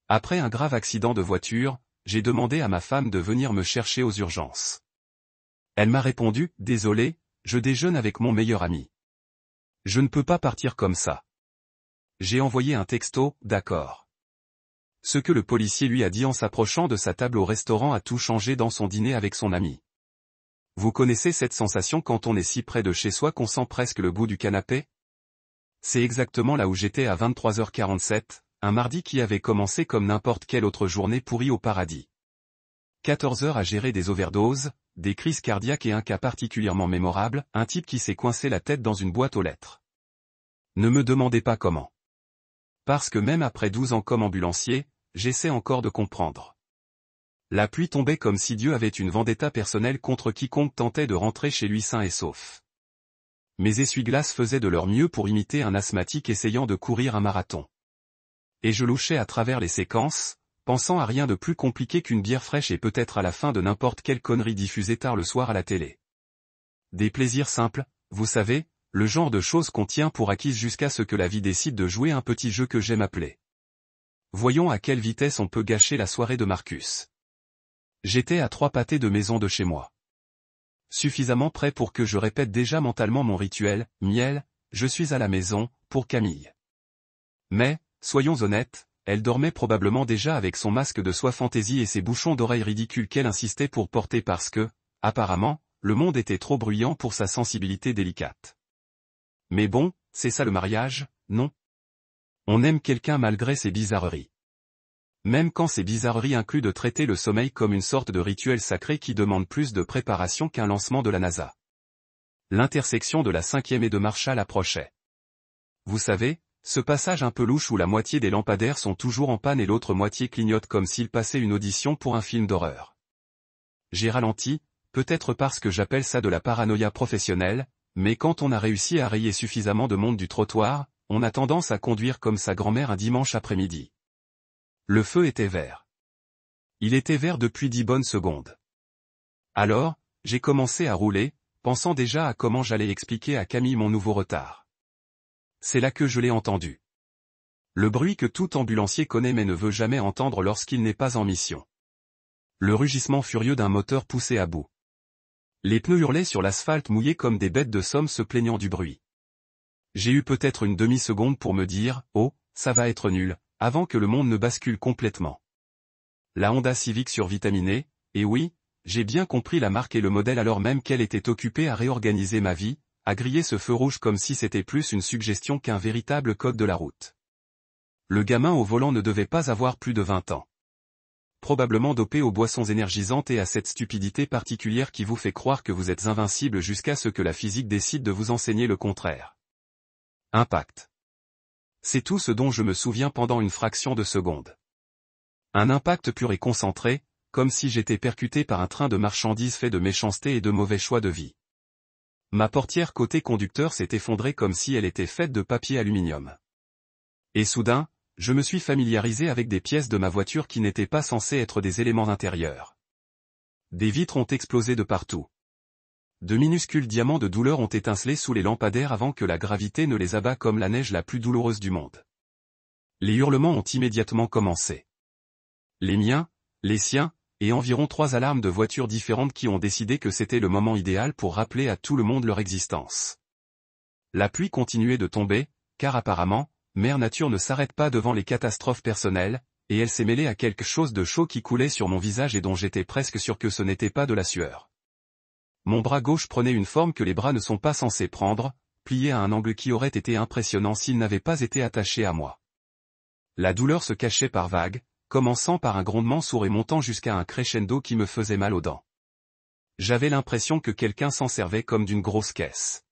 Après un grave accident de voiture, j'ai demandé à ma femme de venir me chercher aux urgences. Elle m'a répondu, « Désolé, je déjeune avec mon meilleur ami. Je ne peux pas partir comme ça. » J'ai envoyé un texto, « D'accord. » Ce que le policier lui a dit en s'approchant de sa table au restaurant a tout changé dans son dîner avec son ami. Vous connaissez cette sensation quand on est si près de chez soi qu'on sent presque le goût du canapé? C'est exactement là où j'étais à 23h47, un mardi qui avait commencé comme n'importe quelle autre journée pourrie au paradis. 14 heures à gérer des overdoses, des crises cardiaques et un cas particulièrement mémorable, un type qui s'est coincé la tête dans une boîte aux lettres. Ne me demandez pas comment. Parce que même après 12 ans comme ambulancier, j'essaie encore de comprendre. La pluie tombait comme si Dieu avait une vendetta personnelle contre quiconque tentait de rentrer chez lui sain et sauf. Mes essuie-glaces faisaient de leur mieux pour imiter un asthmatique essayant de courir un marathon. Et je louchais à travers les séquences, pensant à rien de plus compliqué qu'une bière fraîche et peut-être à la fin de n'importe quelle connerie diffusée tard le soir à la télé. Des plaisirs simples, vous savez, le genre de choses qu'on tient pour acquises jusqu'à ce que la vie décide de jouer un petit jeu que j'aime appeler. Voyons à quelle vitesse on peut gâcher la soirée de Marcus. J'étais à 3 pâtés de maison de chez moi. Suffisamment près pour que je répète déjà mentalement mon rituel, miel, je suis à la maison, pour Camille. Mais, soyons honnêtes, elle dormait probablement déjà avec son masque de soie fantaisie et ses bouchons d'oreilles ridicules qu'elle insistait pour porter parce que, apparemment, le monde était trop bruyant pour sa sensibilité délicate. Mais bon, c'est ça le mariage, non? On aime quelqu'un malgré ses bizarreries. Même quand ces bizarreries incluent de traiter le sommeil comme une sorte de rituel sacré qui demande plus de préparation qu'un lancement de la NASA. L'intersection de la 5e et de Marshall approchait. Vous savez, ce passage un peu louche où la moitié des lampadaires sont toujours en panne et l'autre moitié clignote comme s'il passait une audition pour un film d'horreur. J'ai ralenti, peut-être parce que j'appelle ça de la paranoïa professionnelle, mais quand on a réussi à rayer suffisamment de monde du trottoir, on a tendance à conduire comme sa grand-mère un dimanche après-midi. Le feu était vert. Il était vert depuis 10 bonnes secondes. Alors, j'ai commencé à rouler, pensant déjà à comment j'allais expliquer à Camille mon nouveau retard. C'est là que je l'ai entendu. Le bruit que tout ambulancier connaît mais ne veut jamais entendre lorsqu'il n'est pas en mission. Le rugissement furieux d'un moteur poussé à bout. Les pneus hurlaient sur l'asphalte mouillé comme des bêtes de somme se plaignant du bruit. J'ai eu peut-être une demi-seconde pour me dire, oh, ça va être nul, avant que le monde ne bascule complètement. La Honda Civic survitaminée, et oui, j'ai bien compris la marque et le modèle alors même qu'elle était occupée à réorganiser ma vie, à griller ce feu rouge comme si c'était plus une suggestion qu'un véritable code de la route. Le gamin au volant ne devait pas avoir plus de 20 ans. Probablement dopé aux boissons énergisantes et à cette stupidité particulière qui vous fait croire que vous êtes invincible jusqu'à ce que la physique décide de vous enseigner le contraire. Impact. C'est tout ce dont je me souviens pendant une fraction de seconde. Un impact pur et concentré, comme si j'étais percuté par un train de marchandises fait de méchanceté et de mauvais choix de vie. Ma portière côté conducteur s'est effondrée comme si elle était faite de papier aluminium. Et soudain, je me suis familiarisé avec des pièces de ma voiture qui n'étaient pas censées être des éléments intérieurs. Des vitres ont explosé de partout. De minuscules diamants de douleur ont étincelé sous les lampadaires avant que la gravité ne les abat comme la neige la plus douloureuse du monde. Les hurlements ont immédiatement commencé. Les miens, les siens, et environ 3 alarmes de voitures différentes qui ont décidé que c'était le moment idéal pour rappeler à tout le monde leur existence. La pluie continuait de tomber, car apparemment, Mère Nature ne s'arrête pas devant les catastrophes personnelles, et elle s'est mêlée à quelque chose de chaud qui coulait sur mon visage et dont j'étais presque sûr que ce n'était pas de la sueur. Mon bras gauche prenait une forme que les bras ne sont pas censés prendre, plié à un angle qui aurait été impressionnant s'il n'avait pas été attaché à moi. La douleur se cachait par vagues, commençant par un grondement sourd et montant jusqu'à un crescendo qui me faisait mal aux dents. J'avais l'impression que quelqu'un s'en servait comme d'une grosse caisse.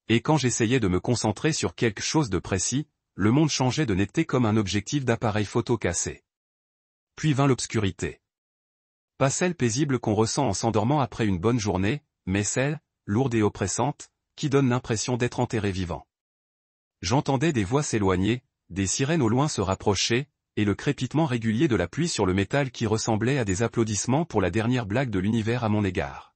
Et quand j'essayais de me concentrer sur quelque chose de précis, le monde changeait de netteté comme un objectif d'appareil photo cassé. Puis vint l'obscurité. Pas celle paisible qu'on ressent en s'endormant après une bonne journée, mais celle, lourde et oppressante, qui donne l'impression d'être enterré vivant. J'entendais des voix s'éloigner, des sirènes au loin se rapprocher, et le crépitement régulier de la pluie sur le métal qui ressemblait à des applaudissements pour la dernière blague de l'univers à mon égard.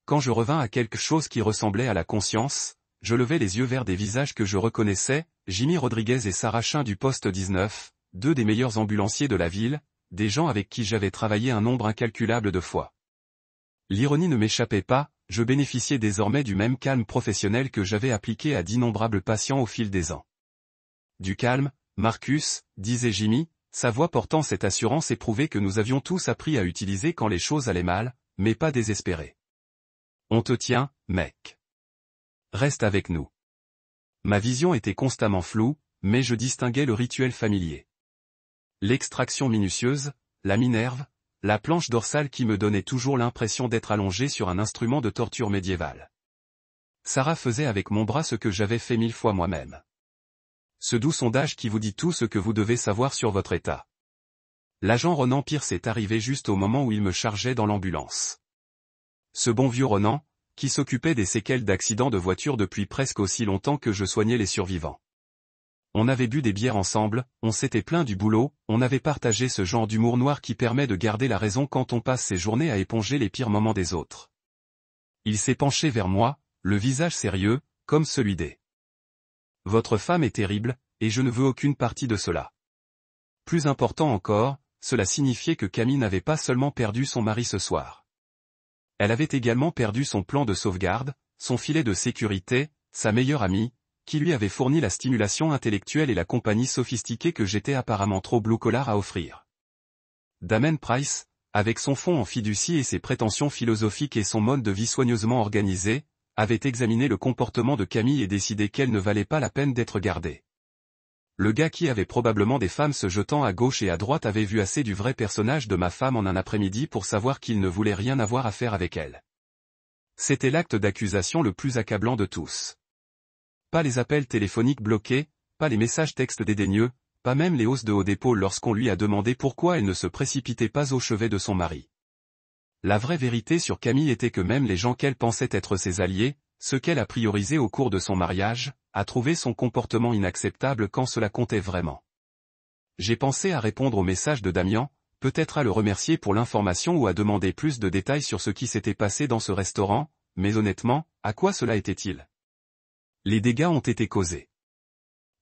Quand je revins à quelque chose qui ressemblait à la conscience, je levai les yeux vers des visages que je reconnaissais, Jimmy Rodriguez et Sarah Chin du poste 19, 2 des meilleurs ambulanciers de la ville, des gens avec qui j'avais travaillé un nombre incalculable de fois. L'ironie ne m'échappait pas, je bénéficiais désormais du même calme professionnel que j'avais appliqué à d'innombrables patients au fil des ans. Du calme, Marcus, disait Jimmy, sa voix portant cette assurance éprouvée que nous avions tous appris à utiliser quand les choses allaient mal, mais pas désespérés. On te tient, mec. Reste avec nous. Ma vision était constamment floue, mais je distinguais le rituel familier. L'extraction minutieuse, la minerve, la planche dorsale qui me donnait toujours l'impression d'être allongé sur un instrument de torture médiévale. Sarah faisait avec mon bras ce que j'avais fait 1000 fois moi-même. Ce doux sondage qui vous dit tout ce que vous devez savoir sur votre état. L'agent Ronan Pierce est arrivé juste au moment où il me chargeait dans l'ambulance. Ce bon vieux Ronan, qui s'occupait des séquelles d'accidents de voiture depuis presque aussi longtemps que je soignais les survivants. On avait bu des bières ensemble, on s'était plaint du boulot, on avait partagé ce genre d'humour noir qui permet de garder la raison quand on passe ses journées à éponger les pires moments des autres. Il s'est penché vers moi, le visage sérieux, comme celui des. Votre femme est terrible, et je ne veux aucune partie de cela. Plus important encore, cela signifiait que Camille n'avait pas seulement perdu son mari ce soir. Elle avait également perdu son plan de sauvegarde, son filet de sécurité, sa meilleure amie, qui lui avait fourni la stimulation intellectuelle et la compagnie sophistiquée que j'étais apparemment trop blue-collar à offrir. Damon Price, avec son fond en fiducie et ses prétentions philosophiques et son mode de vie soigneusement organisé, avait examiné le comportement de Camille et décidé qu'elle ne valait pas la peine d'être gardée. Le gars qui avait probablement des femmes se jetant à gauche et à droite avait vu assez du vrai personnage de ma femme en un après-midi pour savoir qu'il ne voulait rien avoir à faire avec elle. C'était l'acte d'accusation le plus accablant de tous. Pas les appels téléphoniques bloqués, pas les messages textes dédaigneux, pas même les hausses de haut d'épaule lorsqu'on lui a demandé pourquoi elle ne se précipitait pas au chevet de son mari. La vraie vérité sur Camille était que même les gens qu'elle pensait être ses alliés, ceux qu'elle a priorisés au cours de son mariage, a trouvé son comportement inacceptable quand cela comptait vraiment. J'ai pensé à répondre au message de Damien, peut-être à le remercier pour l'information ou à demander plus de détails sur ce qui s'était passé dans ce restaurant, mais honnêtement, à quoi cela était-il ? Les dégâts ont été causés.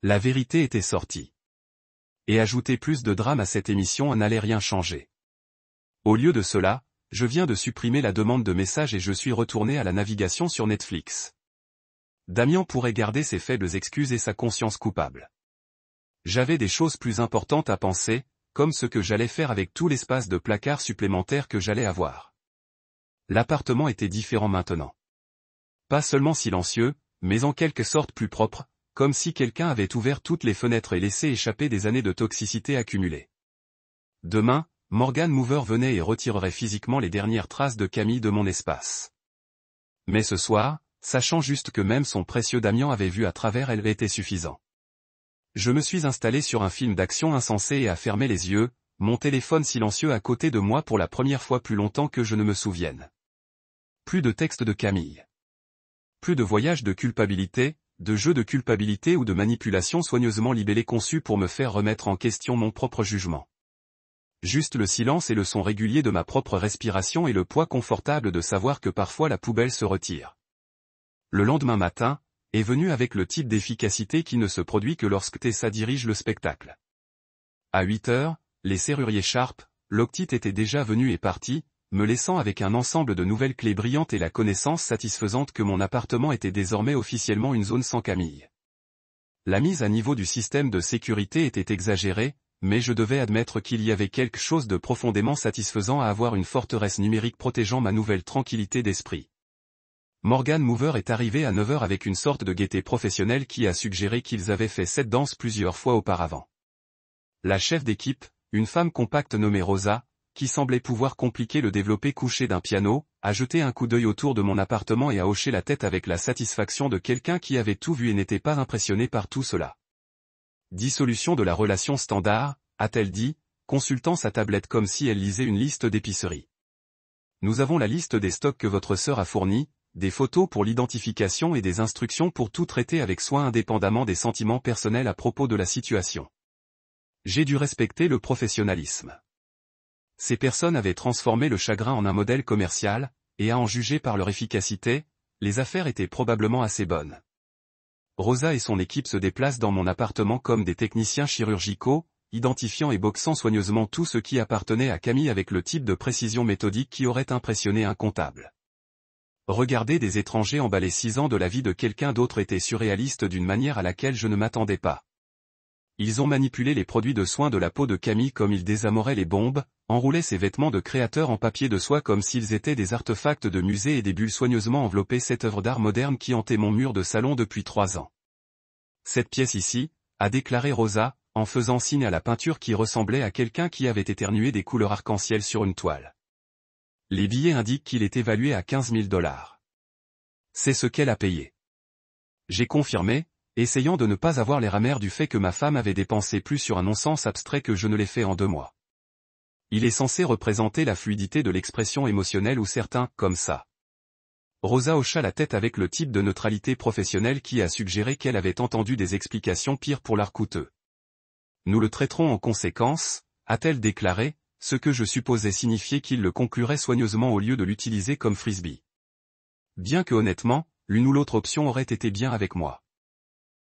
La vérité était sortie. Et ajouter plus de drame à cette émission n'allait rien changer. Au lieu de cela, je viens de supprimer la demande de message et je suis retourné à la navigation sur Netflix. Damien pourrait garder ses faibles excuses et sa conscience coupable. J'avais des choses plus importantes à penser, comme ce que j'allais faire avec tout l'espace de placard supplémentaire que j'allais avoir. L'appartement était différent maintenant. Pas seulement silencieux, mais en quelque sorte plus propre, comme si quelqu'un avait ouvert toutes les fenêtres et laissé échapper des années de toxicité accumulées. Demain, Morgan Mover venait et retirerait physiquement les dernières traces de Camille de mon espace. Mais ce soir, sachant juste que même son précieux Damien avait vu à travers elle était suffisant. Je me suis installé sur un film d'action insensé et a fermé les yeux, mon téléphone silencieux à côté de moi pour la première fois plus longtemps que je ne me souvienne. Plus de texte de Camille. Plus de voyage de culpabilité, de jeu de culpabilité ou de manipulation soigneusement libellé conçu pour me faire remettre en question mon propre jugement. Juste le silence et le son régulier de ma propre respiration et le poids confortable de savoir que parfois la poubelle se retire. Le lendemain matin, est venu avec le type d'efficacité qui ne se produit que lorsque Tessa dirige le spectacle. À 8 heures, les serruriers Sharp, Lockheed étaient déjà venus et partis, me laissant avec un ensemble de nouvelles clés brillantes et la connaissance satisfaisante que mon appartement était désormais officiellement une zone sans Camille. La mise à niveau du système de sécurité était exagérée, mais je devais admettre qu'il y avait quelque chose de profondément satisfaisant à avoir une forteresse numérique protégeant ma nouvelle tranquillité d'esprit. Morgan Mover est arrivé à 9 heures avec une sorte de gaieté professionnelle qui a suggéré qu'ils avaient fait cette danse plusieurs fois auparavant. La chef d'équipe, une femme compacte nommée Rosa, qui semblait pouvoir compliquer le développé couché d'un piano, a jeté un coup d'œil autour de mon appartement et a hoché la tête avec la satisfaction de quelqu'un qui avait tout vu et n'était pas impressionné par tout cela. Dissolution de la relation standard, a-t-elle dit, consultant sa tablette comme si elle lisait une liste d'épicerie. Nous avons la liste des stocks que votre sœur a fournis, des photos pour l'identification et des instructions pour tout traiter avec soin indépendamment des sentiments personnels à propos de la situation. J'ai dû respecter le professionnalisme. Ces personnes avaient transformé le chagrin en un modèle commercial, et à en juger par leur efficacité, les affaires étaient probablement assez bonnes. Rosa et son équipe se déplacent dans mon appartement comme des techniciens chirurgicaux, identifiant et boxant soigneusement tout ce qui appartenait à Camille avec le type de précision méthodique qui aurait impressionné un comptable. Regarder des étrangers emballer 6 ans de la vie de quelqu'un d'autre était surréaliste d'une manière à laquelle je ne m'attendais pas. Ils ont manipulé les produits de soins de la peau de Camille comme ils désamoraient les bombes, enroulaient ses vêtements de créateur en papier de soie comme s'ils étaient des artefacts de musée et des bulles soigneusement enveloppaient cette œuvre d'art moderne qui hantait mon mur de salon depuis 3 ans. Cette pièce ici, a déclaré Rosa, en faisant signe à la peinture qui ressemblait à quelqu'un qui avait éternué des couleurs arc-en-ciel sur une toile. Les billets indiquent qu'il est évalué à 15 000 $. C'est ce qu'elle a payé. J'ai confirmé, essayant de ne pas avoir l'air amer du fait que ma femme avait dépensé plus sur un non-sens abstrait que je ne l'ai fait en 2 mois. Il est censé représenter la fluidité de l'expression émotionnelle ou certains, comme ça. Rosa hocha la tête avec le type de neutralité professionnelle qui a suggéré qu'elle avait entendu des explications pires pour l'art coûteux. Nous le traiterons en conséquence, a-t-elle déclaré, ce que je supposais signifier qu'il le conclurait soigneusement au lieu de l'utiliser comme frisbee. Bien que honnêtement, l'une ou l'autre option aurait été bien avec moi.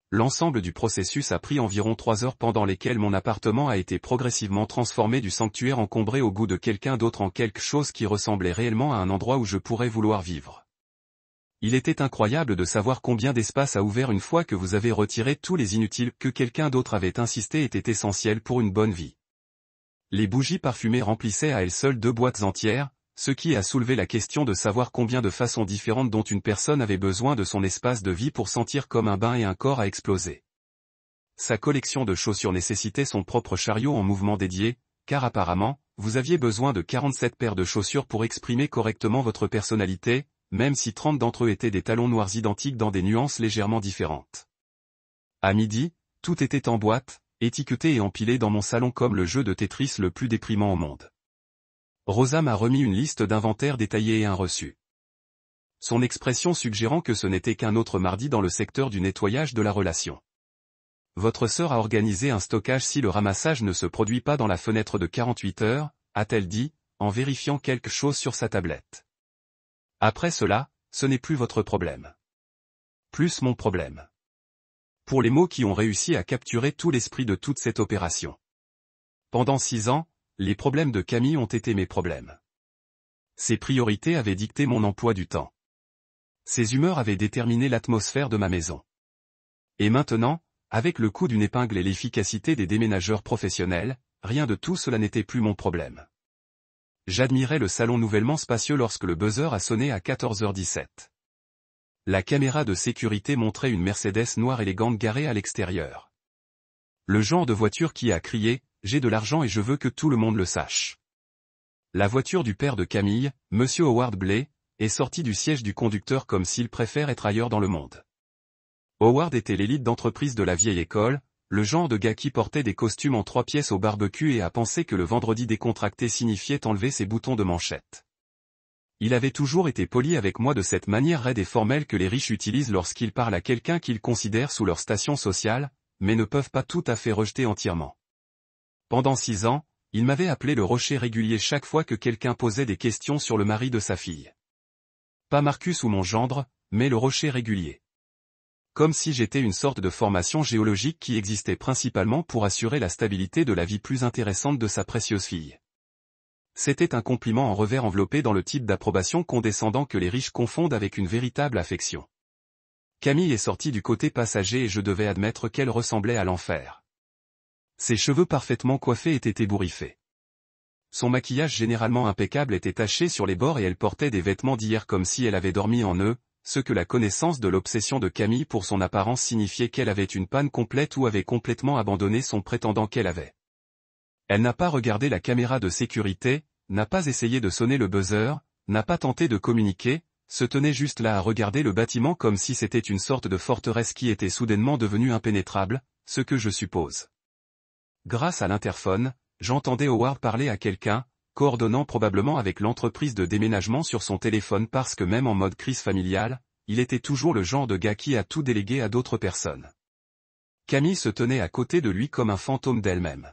L'ensemble du processus a pris environ 3 heures pendant lesquelles mon appartement a été progressivement transformé du sanctuaire encombré au goût de quelqu'un d'autre en quelque chose qui ressemblait réellement à un endroit où je pourrais vouloir vivre. Il était incroyable de savoir combien d'espace a ouvert une fois que vous avez retiré tous les inutiles que quelqu'un d'autre avait insisté étaient essentiels pour une bonne vie. Les bougies parfumées remplissaient à elles seules 2 boîtes entières, ce qui a soulevé la question de savoir combien de façons différentes dont une personne avait besoin de son espace de vie pour sentir comme un bain et un corps à exploser. Sa collection de chaussures nécessitait son propre chariot en mouvement dédié, car apparemment, vous aviez besoin de 47 paires de chaussures pour exprimer correctement votre personnalité, même si 30 d'entre eux étaient des talons noirs identiques dans des nuances légèrement différentes. À midi, tout était en boîte, étiqueté et empilé dans mon salon comme le jeu de Tetris le plus déprimant au monde. Rosa m'a remis une liste d'inventaire détaillée et un reçu. Son expression suggérant que ce n'était qu'un autre mardi dans le secteur du nettoyage de la relation. Votre sœur a organisé un stockage si le ramassage ne se produit pas dans la fenêtre de 48 heures, a-t-elle dit, en vérifiant quelque chose sur sa tablette. Après cela, ce n'est plus votre problème. Plus mon problème. Pour les mots qui ont réussi à capturer tout l'esprit de toute cette opération. Pendant 6 ans, les problèmes de Camille ont été mes problèmes. Ses priorités avaient dicté mon emploi du temps. Ses humeurs avaient déterminé l'atmosphère de ma maison. Et maintenant, avec le coup d'une épingle et l'efficacité des déménageurs professionnels, rien de tout cela n'était plus mon problème. J'admirais le salon nouvellement spacieux lorsque le buzzer a sonné à 14h17. La caméra de sécurité montrait une Mercedes noire élégante garée à l'extérieur. Le genre de voiture qui a crié « J'ai de l'argent et je veux que tout le monde le sache ». La voiture du père de Camille, Monsieur Howard Blay, est sortie du siège du conducteur comme s'il préfère être ailleurs dans le monde. Howard était l'élite d'entreprise de la vieille école, le genre de gars qui portait des costumes en 3 pièces au barbecue et a pensé que le vendredi décontracté signifiait enlever ses boutons de manchette. Il avait toujours été poli avec moi de cette manière raide et formelle que les riches utilisent lorsqu'ils parlent à quelqu'un qu'ils considèrent sous leur station sociale, mais ne peuvent pas tout à fait rejeter entièrement. Pendant 6 ans, il m'avait appelé le rocher régulier chaque fois que quelqu'un posait des questions sur le mari de sa fille. Pas Marcus ou mon gendre, mais le rocher régulier. Comme si j'étais une sorte de formation géologique qui existait principalement pour assurer la stabilité de la vie plus intéressante de sa précieuse fille. C'était un compliment en revers enveloppé dans le type d'approbation condescendant que les riches confondent avec une véritable affection. Camille est sortie du côté passager et je devais admettre qu'elle ressemblait à l'enfer. Ses cheveux parfaitement coiffés étaient ébouriffés. Son maquillage généralement impeccable était taché sur les bords et elle portait des vêtements d'hier comme si elle avait dormi en eux, ce que la connaissance de l'obsession de Camille pour son apparence signifiait qu'elle avait une panne complète ou avait complètement abandonné son prétendant qu'elle avait. Elle n'a pas regardé la caméra de sécurité, n'a pas essayé de sonner le buzzer, n'a pas tenté de communiquer, se tenait juste là à regarder le bâtiment comme si c'était une sorte de forteresse qui était soudainement devenue impénétrable, ce que je suppose. Grâce à l'interphone, j'entendais Howard parler à quelqu'un, coordonnant probablement avec l'entreprise de déménagement sur son téléphone parce que même en mode crise familiale, il était toujours le genre de gars qui a tout délégué à d'autres personnes. Camille se tenait à côté de lui comme un fantôme d'elle-même.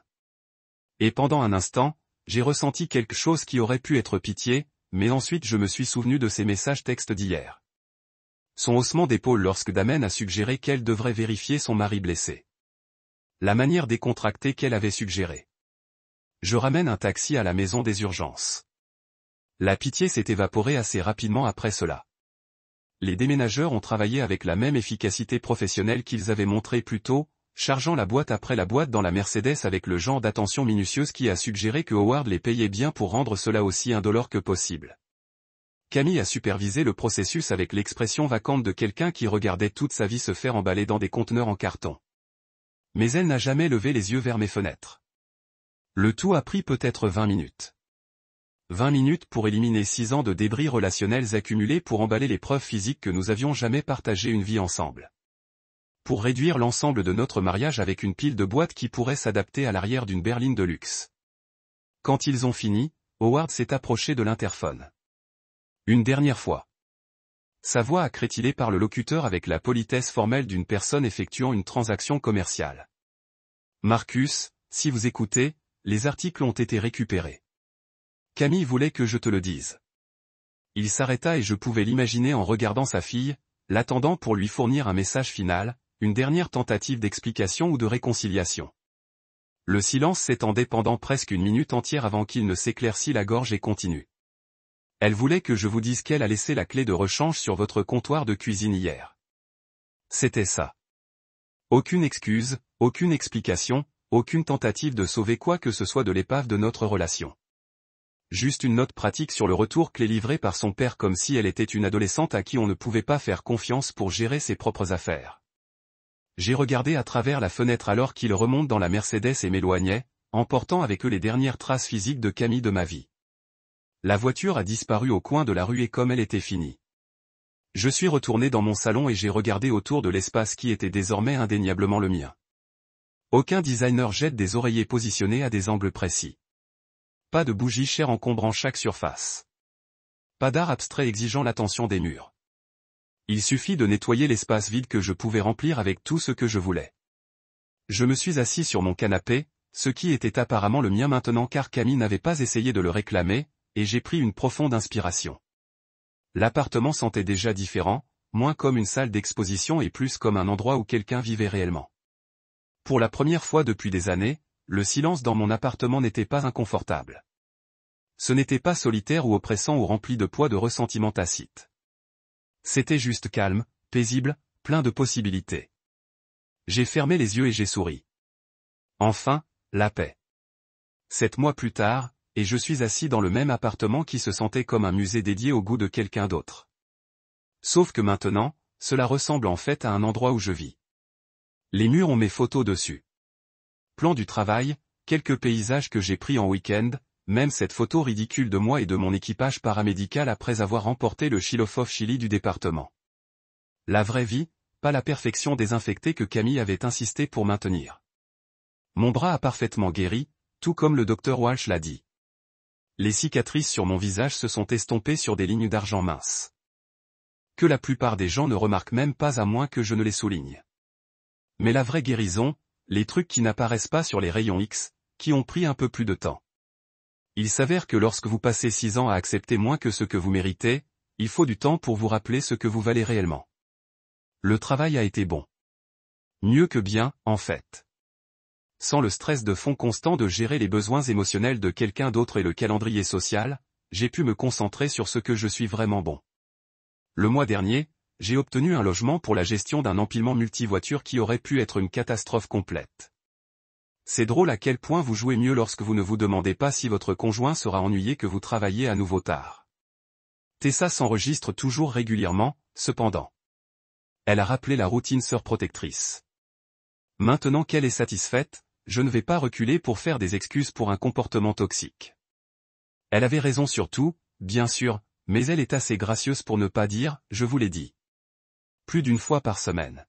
Et pendant un instant, j'ai ressenti quelque chose qui aurait pu être pitié, mais ensuite je me suis souvenu de ses messages textes d'hier. Son haussement d'épaule lorsque Damen a suggéré qu'elle devrait vérifier son mari blessé. La manière décontractée qu'elle avait suggérée. Je ramène un taxi à la maison des urgences. La pitié s'est évaporée assez rapidement après cela. Les déménageurs ont travaillé avec la même efficacité professionnelle qu'ils avaient montré plus tôt, chargeant la boîte après la boîte dans la Mercedes avec le genre d'attention minutieuse qui a suggéré que Howard les payait bien pour rendre cela aussi indolore que possible. Camille a supervisé le processus avec l'expression vacante de quelqu'un qui regardait toute sa vie se faire emballer dans des conteneurs en carton. Mais elle n'a jamais levé les yeux vers mes fenêtres. Le tout a pris peut-être 20 minutes. 20 minutes pour éliminer 6 ans de débris relationnels accumulés pour emballer les preuves physiques que nous avions jamais partagé une vie ensemble. Pour réduire l'ensemble de notre mariage avec une pile de boîtes qui pourrait s'adapter à l'arrière d'une berline de luxe. Quand ils ont fini, Howard s'est approché de l'interphone. Une dernière fois. Sa voix a crétillé par le locuteur avec la politesse formelle d'une personne effectuant une transaction commerciale. Marcus, si vous écoutez, les articles ont été récupérés. Camille voulait que je te le dise. Il s'arrêta et je pouvais l'imaginer en regardant sa fille, l'attendant pour lui fournir un message final, une dernière tentative d'explication ou de réconciliation. Le silence s'étendait pendant presque une minute entière avant qu'il ne s'éclaircît la gorge et continue. Elle voulait que je vous dise qu'elle a laissé la clé de rechange sur votre comptoir de cuisine hier. C'était ça. Aucune excuse, aucune explication, aucune tentative de sauver quoi que ce soit de l'épave de notre relation. Juste une note pratique sur le retour clé livré par son père comme si elle était une adolescente à qui on ne pouvait pas faire confiance pour gérer ses propres affaires. J'ai regardé à travers la fenêtre alors qu'ils remontent dans la Mercedes et m'éloignaient, emportant avec eux les dernières traces physiques de Camille de ma vie. La voiture a disparu au coin de la rue et comme elle était finie. Je suis retourné dans mon salon et j'ai regardé autour de l'espace qui était désormais indéniablement le mien. Aucun designer jette des oreillers positionnés à des angles précis. Pas de bougies chères encombrant chaque surface. Pas d'art abstrait exigeant l'attention des murs. Il suffit de nettoyer l'espace vide que je pouvais remplir avec tout ce que je voulais. Je me suis assis sur mon canapé, ce qui était apparemment le mien maintenant car Camille n'avait pas essayé de le réclamer, et j'ai pris une profonde inspiration. L'appartement sentait déjà différent, moins comme une salle d'exposition et plus comme un endroit où quelqu'un vivait réellement. Pour la première fois depuis des années, le silence dans mon appartement n'était pas inconfortable. Ce n'était pas solitaire ou oppressant ou rempli de poids de ressentiment tacite. C'était juste calme, paisible, plein de possibilités. J'ai fermé les yeux et j'ai souri. Enfin, la paix. 7 mois plus tard, et je suis assis dans le même appartement qui se sentait comme un musée dédié au goût de quelqu'un d'autre. Sauf que maintenant, cela ressemble en fait à un endroit où je vis. Les murs ont mes photos dessus. Plan du travail, quelques paysages que j'ai pris en week-end, même cette photo ridicule de moi et de mon équipage paramédical après avoir remporté le Shield of Chili du département. La vraie vie, pas la perfection désinfectée que Camille avait insisté pour maintenir. Mon bras a parfaitement guéri, tout comme le docteur Walsh l'a dit. Les cicatrices sur mon visage se sont estompées sur des lignes d'argent minces. Que la plupart des gens ne remarquent même pas à moins que je ne les souligne. Mais la vraie guérison, les trucs qui n'apparaissent pas sur les rayons X, qui ont pris un peu plus de temps. Il s'avère que lorsque vous passez 6 ans à accepter moins que ce que vous méritez, il faut du temps pour vous rappeler ce que vous valez réellement. Le travail a été bon. Mieux que bien, en fait. Sans le stress de fond constant de gérer les besoins émotionnels de quelqu'un d'autre et le calendrier social, j'ai pu me concentrer sur ce que je suis vraiment bon. Le mois dernier, j'ai obtenu un logement pour la gestion d'un empilement multivoiture qui aurait pu être une catastrophe complète. C'est drôle à quel point vous jouez mieux lorsque vous ne vous demandez pas si votre conjoint sera ennuyé que vous travaillez à nouveau tard. Tessa s'enregistre toujours régulièrement, cependant. Elle a rappelé la routine sœur protectrice. Maintenant qu'elle est satisfaite, je ne vais pas reculer pour faire des excuses pour un comportement toxique. Elle avait raison sur tout, bien sûr, mais elle est assez gracieuse pour ne pas dire « je vous l'ai dit ». Plus d'une fois par semaine.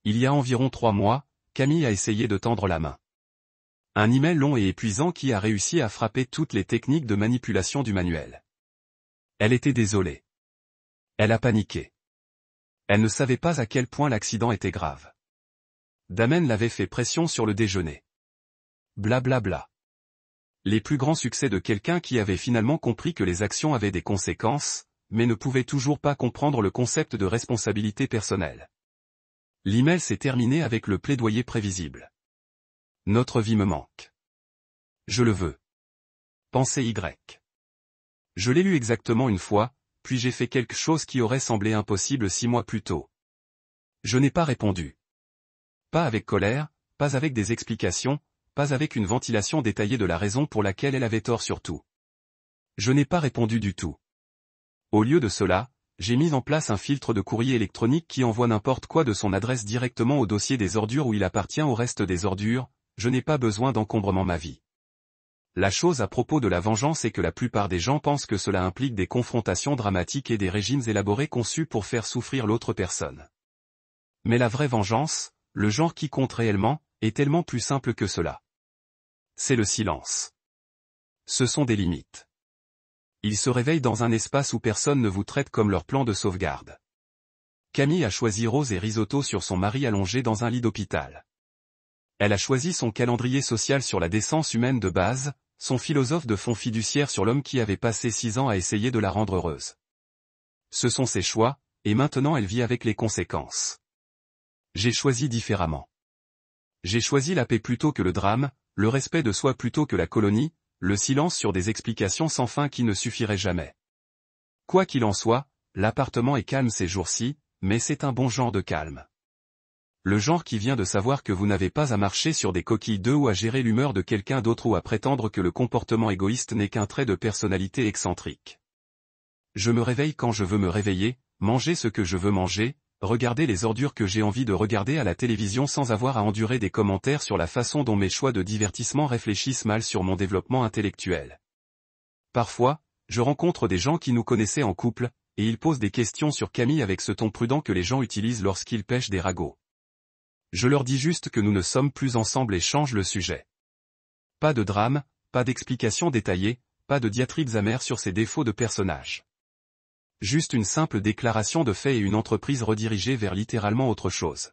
Il y a environ 3 mois, Camille a essayé de tendre la main. Un email long et épuisant qui a réussi à frapper toutes les techniques de manipulation du manuel. Elle était désolée. Elle a paniqué. Elle ne savait pas à quel point l'accident était grave. Damen l'avait fait pression sur le déjeuner. Blablabla. Bla bla. Les plus grands succès de quelqu'un qui avait finalement compris que les actions avaient des conséquences, mais ne pouvait toujours pas comprendre le concept de responsabilité personnelle. L'email s'est terminé avec le plaidoyer prévisible. Notre vie me manque. Je le veux. Pensée Y. Je l'ai lu exactement une fois, puis j'ai fait quelque chose qui aurait semblé impossible 6 mois plus tôt. Je n'ai pas répondu. Pas avec colère, pas avec des explications, pas avec une ventilation détaillée de la raison pour laquelle elle avait tort sur tout. Je n'ai pas répondu du tout. Au lieu de cela, j'ai mis en place un filtre de courrier électronique qui envoie n'importe quoi de son adresse directement au dossier des ordures où il appartient au reste des ordures. Je n'ai pas besoin d'encombrement ma vie. La chose à propos de la vengeance est que la plupart des gens pensent que cela implique des confrontations dramatiques et des régimes élaborés conçus pour faire souffrir l'autre personne. Mais la vraie vengeance, le genre qui compte réellement, est tellement plus simple que cela. C'est le silence. Ce sont des limites. Ils se réveillent dans un espace où personne ne vous traite comme leur plan de sauvegarde. Camille a choisi rose et risotto sur son mari allongé dans un lit d'hôpital. Elle a choisi son calendrier social sur la décence humaine de base, son philosophe de fond fiduciaire sur l'homme qui avait passé 6 ans à essayer de la rendre heureuse. Ce sont ses choix, et maintenant elle vit avec les conséquences. J'ai choisi différemment. J'ai choisi la paix plutôt que le drame, le respect de soi plutôt que la colonie, le silence sur des explications sans fin qui ne suffiraient jamais. Quoi qu'il en soit, l'appartement est calme ces jours-ci, mais c'est un bon genre de calme. Le genre qui vient de savoir que vous n'avez pas à marcher sur des coquilles d'œufs ou à gérer l'humeur de quelqu'un d'autre ou à prétendre que le comportement égoïste n'est qu'un trait de personnalité excentrique. Je me réveille quand je veux me réveiller, manger ce que je veux manger, regarder les ordures que j'ai envie de regarder à la télévision sans avoir à endurer des commentaires sur la façon dont mes choix de divertissement réfléchissent mal sur mon développement intellectuel. Parfois, je rencontre des gens qui nous connaissaient en couple, et ils posent des questions sur Camille avec ce ton prudent que les gens utilisent lorsqu'ils pêchent des ragots. Je leur dis juste que nous ne sommes plus ensemble et change le sujet. Pas de drame, pas d'explications détaillées, pas de diatribes amères sur ses défauts de personnage. Juste une simple déclaration de fait et une entreprise redirigée vers littéralement autre chose.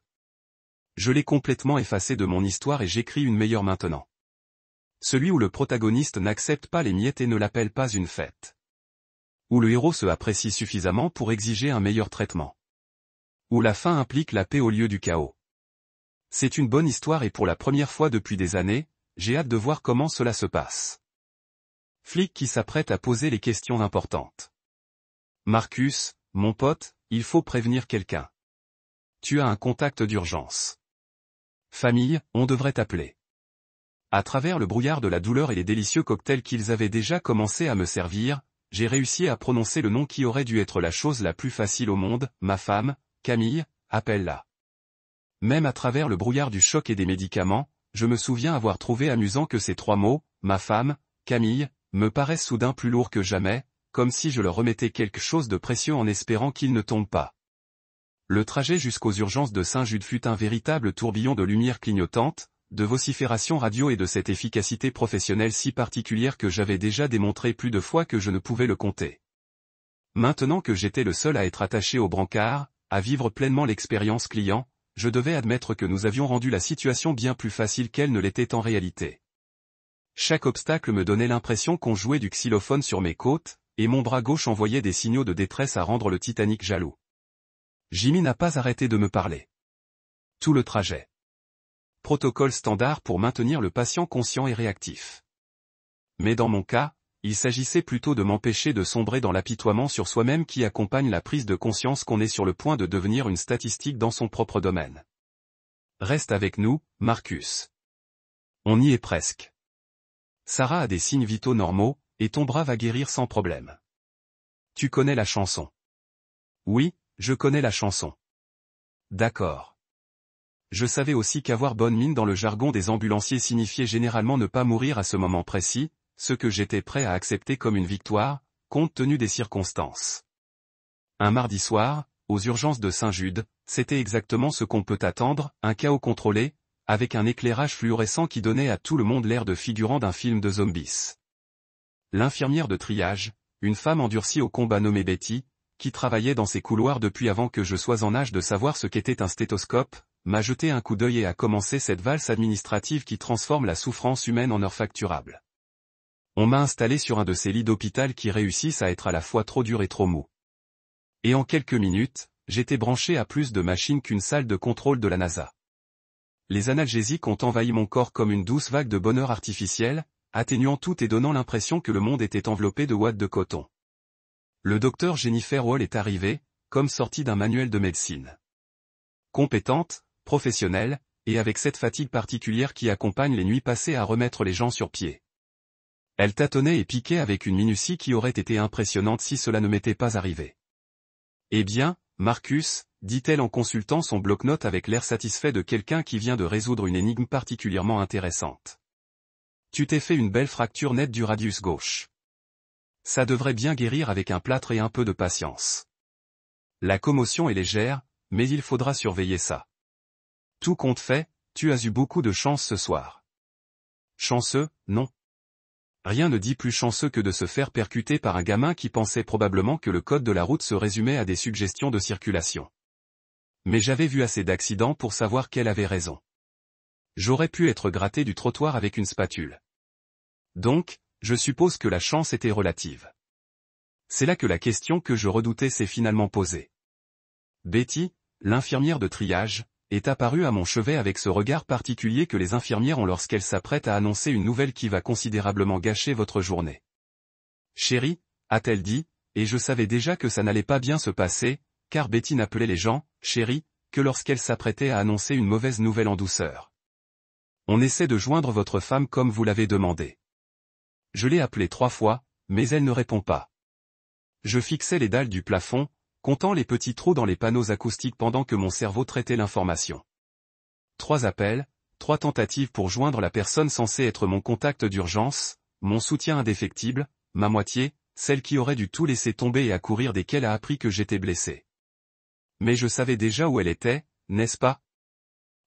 Je l'ai complètement effacé de mon histoire et j'écris une meilleure maintenant. Celui où le protagoniste n'accepte pas les miettes et ne l'appelle pas une fête. Où le héros se apprécie suffisamment pour exiger un meilleur traitement. Où la fin implique la paix au lieu du chaos. C'est une bonne histoire et pour la première fois depuis des années, j'ai hâte de voir comment cela se passe. Flic qui s'apprête à poser les questions importantes. Marcus, mon pote, il faut prévenir quelqu'un. Tu as un contact d'urgence. Famille, on devrait t'appeler. À travers le brouillard de la douleur et les délicieux cocktails qu'ils avaient déjà commencé à me servir, j'ai réussi à prononcer le nom qui aurait dû être la chose la plus facile au monde, ma femme, Camille, appelle-la. Même à travers le brouillard du choc et des médicaments, je me souviens avoir trouvé amusant que ces 3 mots, ma femme, Camille, me paraissent soudain plus lourds que jamais, comme si je leur remettais quelque chose de précieux en espérant qu'ils ne tombent pas. Le trajet jusqu'aux urgences de Saint-Jude fut un véritable tourbillon de lumière clignotante, de vocifération radio et de cette efficacité professionnelle si particulière que j'avais déjà démontré plus de fois que je ne pouvais le compter. Maintenant que j'étais le seul à être attaché au brancard, à vivre pleinement l'expérience client, je devais admettre que nous avions rendu la situation bien plus facile qu'elle ne l'était en réalité. Chaque obstacle me donnait l'impression qu'on jouait du xylophone sur mes côtes, et mon bras gauche envoyait des signaux de détresse à rendre le Titanic jaloux. Jimmy n'a pas arrêté de me parler. Tout le trajet. Protocole standard pour maintenir le patient conscient et réactif. Mais dans mon cas, il s'agissait plutôt de m'empêcher de sombrer dans l'apitoiement sur soi-même qui accompagne la prise de conscience qu'on est sur le point de devenir une statistique dans son propre domaine. Reste avec nous, Marcus. On y est presque. Sarah a des signes vitaux normaux, et ton bras va guérir sans problème. Tu connais la chanson. Oui, je connais la chanson. D'accord. Je savais aussi qu'avoir bonne mine dans le jargon des ambulanciers signifiait généralement ne pas mourir à ce moment précis, ce que j'étais prêt à accepter comme une victoire, compte tenu des circonstances. Un mardi soir, aux urgences de Saint-Jude, c'était exactement ce qu'on peut attendre, un chaos contrôlé, avec un éclairage fluorescent qui donnait à tout le monde l'air de figurant d'un film de zombies. L'infirmière de triage, une femme endurcie au combat nommée Betty, qui travaillait dans ces couloirs depuis avant que je sois en âge de savoir ce qu'était un stéthoscope, m'a jeté un coup d'œil et a commencé cette valse administrative qui transforme la souffrance humaine en heure facturable. On m'a installé sur un de ces lits d'hôpital qui réussissent à être à la fois trop durs et trop mous. Et en quelques minutes, j'étais branché à plus de machines qu'une salle de contrôle de la NASA. Les analgésiques ont envahi mon corps comme une douce vague de bonheur artificiel, atténuant tout et donnant l'impression que le monde était enveloppé de ouates de coton. Le docteur Jennifer Hall est arrivée, comme sortie d'un manuel de médecine. Compétente, professionnelle, et avec cette fatigue particulière qui accompagne les nuits passées à remettre les gens sur pied. Elle tâtonnait et piquait avec une minutie qui aurait été impressionnante si cela ne m'était pas arrivé. « Eh bien, Marcus », dit-elle en consultant son bloc-notes avec l'air satisfait de quelqu'un qui vient de résoudre une énigme particulièrement intéressante. « Tu t'es fait une belle fracture nette du radius gauche. Ça devrait bien guérir avec un plâtre et un peu de patience. La commotion est légère, mais il faudra surveiller ça. Tout compte fait, tu as eu beaucoup de chance ce soir. » Chanceux, non. Rien ne dit plus chanceux que de se faire percuter par un gamin qui pensait probablement que le code de la route se résumait à des suggestions de circulation. Mais j'avais vu assez d'accidents pour savoir qu'elle avait raison. J'aurais pu être gratté du trottoir avec une spatule. Donc, je suppose que la chance était relative. C'est là que la question que je redoutais s'est finalement posée. Betty, l'infirmière de triage, est apparue à mon chevet avec ce regard particulier que les infirmières ont lorsqu'elles s'apprêtent à annoncer une nouvelle qui va considérablement gâcher votre journée. « Chérie », a-t-elle dit, et je savais déjà que ça n'allait pas bien se passer, car Betty n'appelait les gens « chérie » que lorsqu'elle s'apprêtait à annoncer une mauvaise nouvelle en douceur. « On essaie de joindre votre femme comme vous l'avez demandé. » Je l'ai appelée 3 fois, mais elle ne répond pas. Je fixais les dalles du plafond, comptant les petits trous dans les panneaux acoustiques pendant que mon cerveau traitait l'information. 3 appels, 3 tentatives pour joindre la personne censée être mon contact d'urgence, mon soutien indéfectible, ma moitié, celle qui aurait dû tout laisser tomber et accourir dès qu'elle a appris que j'étais blessé. Mais je savais déjà où elle était, n'est-ce pas?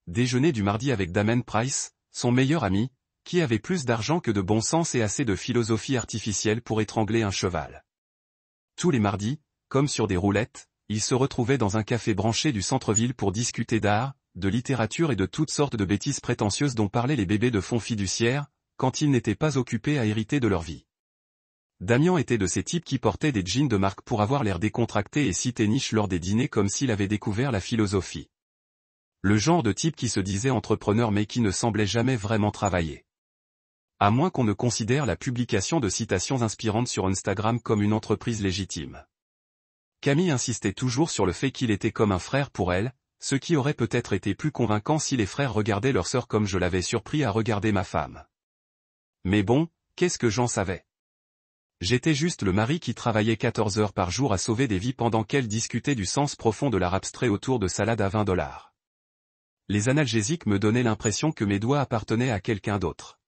Déjeuner du mardi avec Damon Price, son meilleur ami, qui avait plus d'argent que de bon sens et assez de philosophie artificielle pour étrangler un cheval. Tous les mardis, comme sur des roulettes, ils se retrouvaient dans un café branché du centre-ville pour discuter d'art, de littérature et de toutes sortes de bêtises prétentieuses dont parlaient les bébés de fonds fiduciaires, quand ils n'étaient pas occupés à hériter de leur vie. Damian était de ces types qui portaient des jeans de marque pour avoir l'air décontracté et citer Nietzsche lors des dîners comme s'il avait découvert la philosophie. Le genre de type qui se disait entrepreneur mais qui ne semblait jamais vraiment travailler. À moins qu'on ne considère la publication de citations inspirantes sur Instagram comme une entreprise légitime. Camille insistait toujours sur le fait qu'il était comme un frère pour elle, ce qui aurait peut-être été plus convaincant si les frères regardaient leur sœur comme je l'avais surpris à regarder ma femme. Mais bon, qu'est-ce que j'en savais? J'étais juste le mari qui travaillait 14 heures par jour à sauver des vies pendant qu'elle discutait du sens profond de l'art abstrait autour de salades à $20. Les analgésiques me donnaient l'impression que mes doigts appartenaient à quelqu'un d'autre.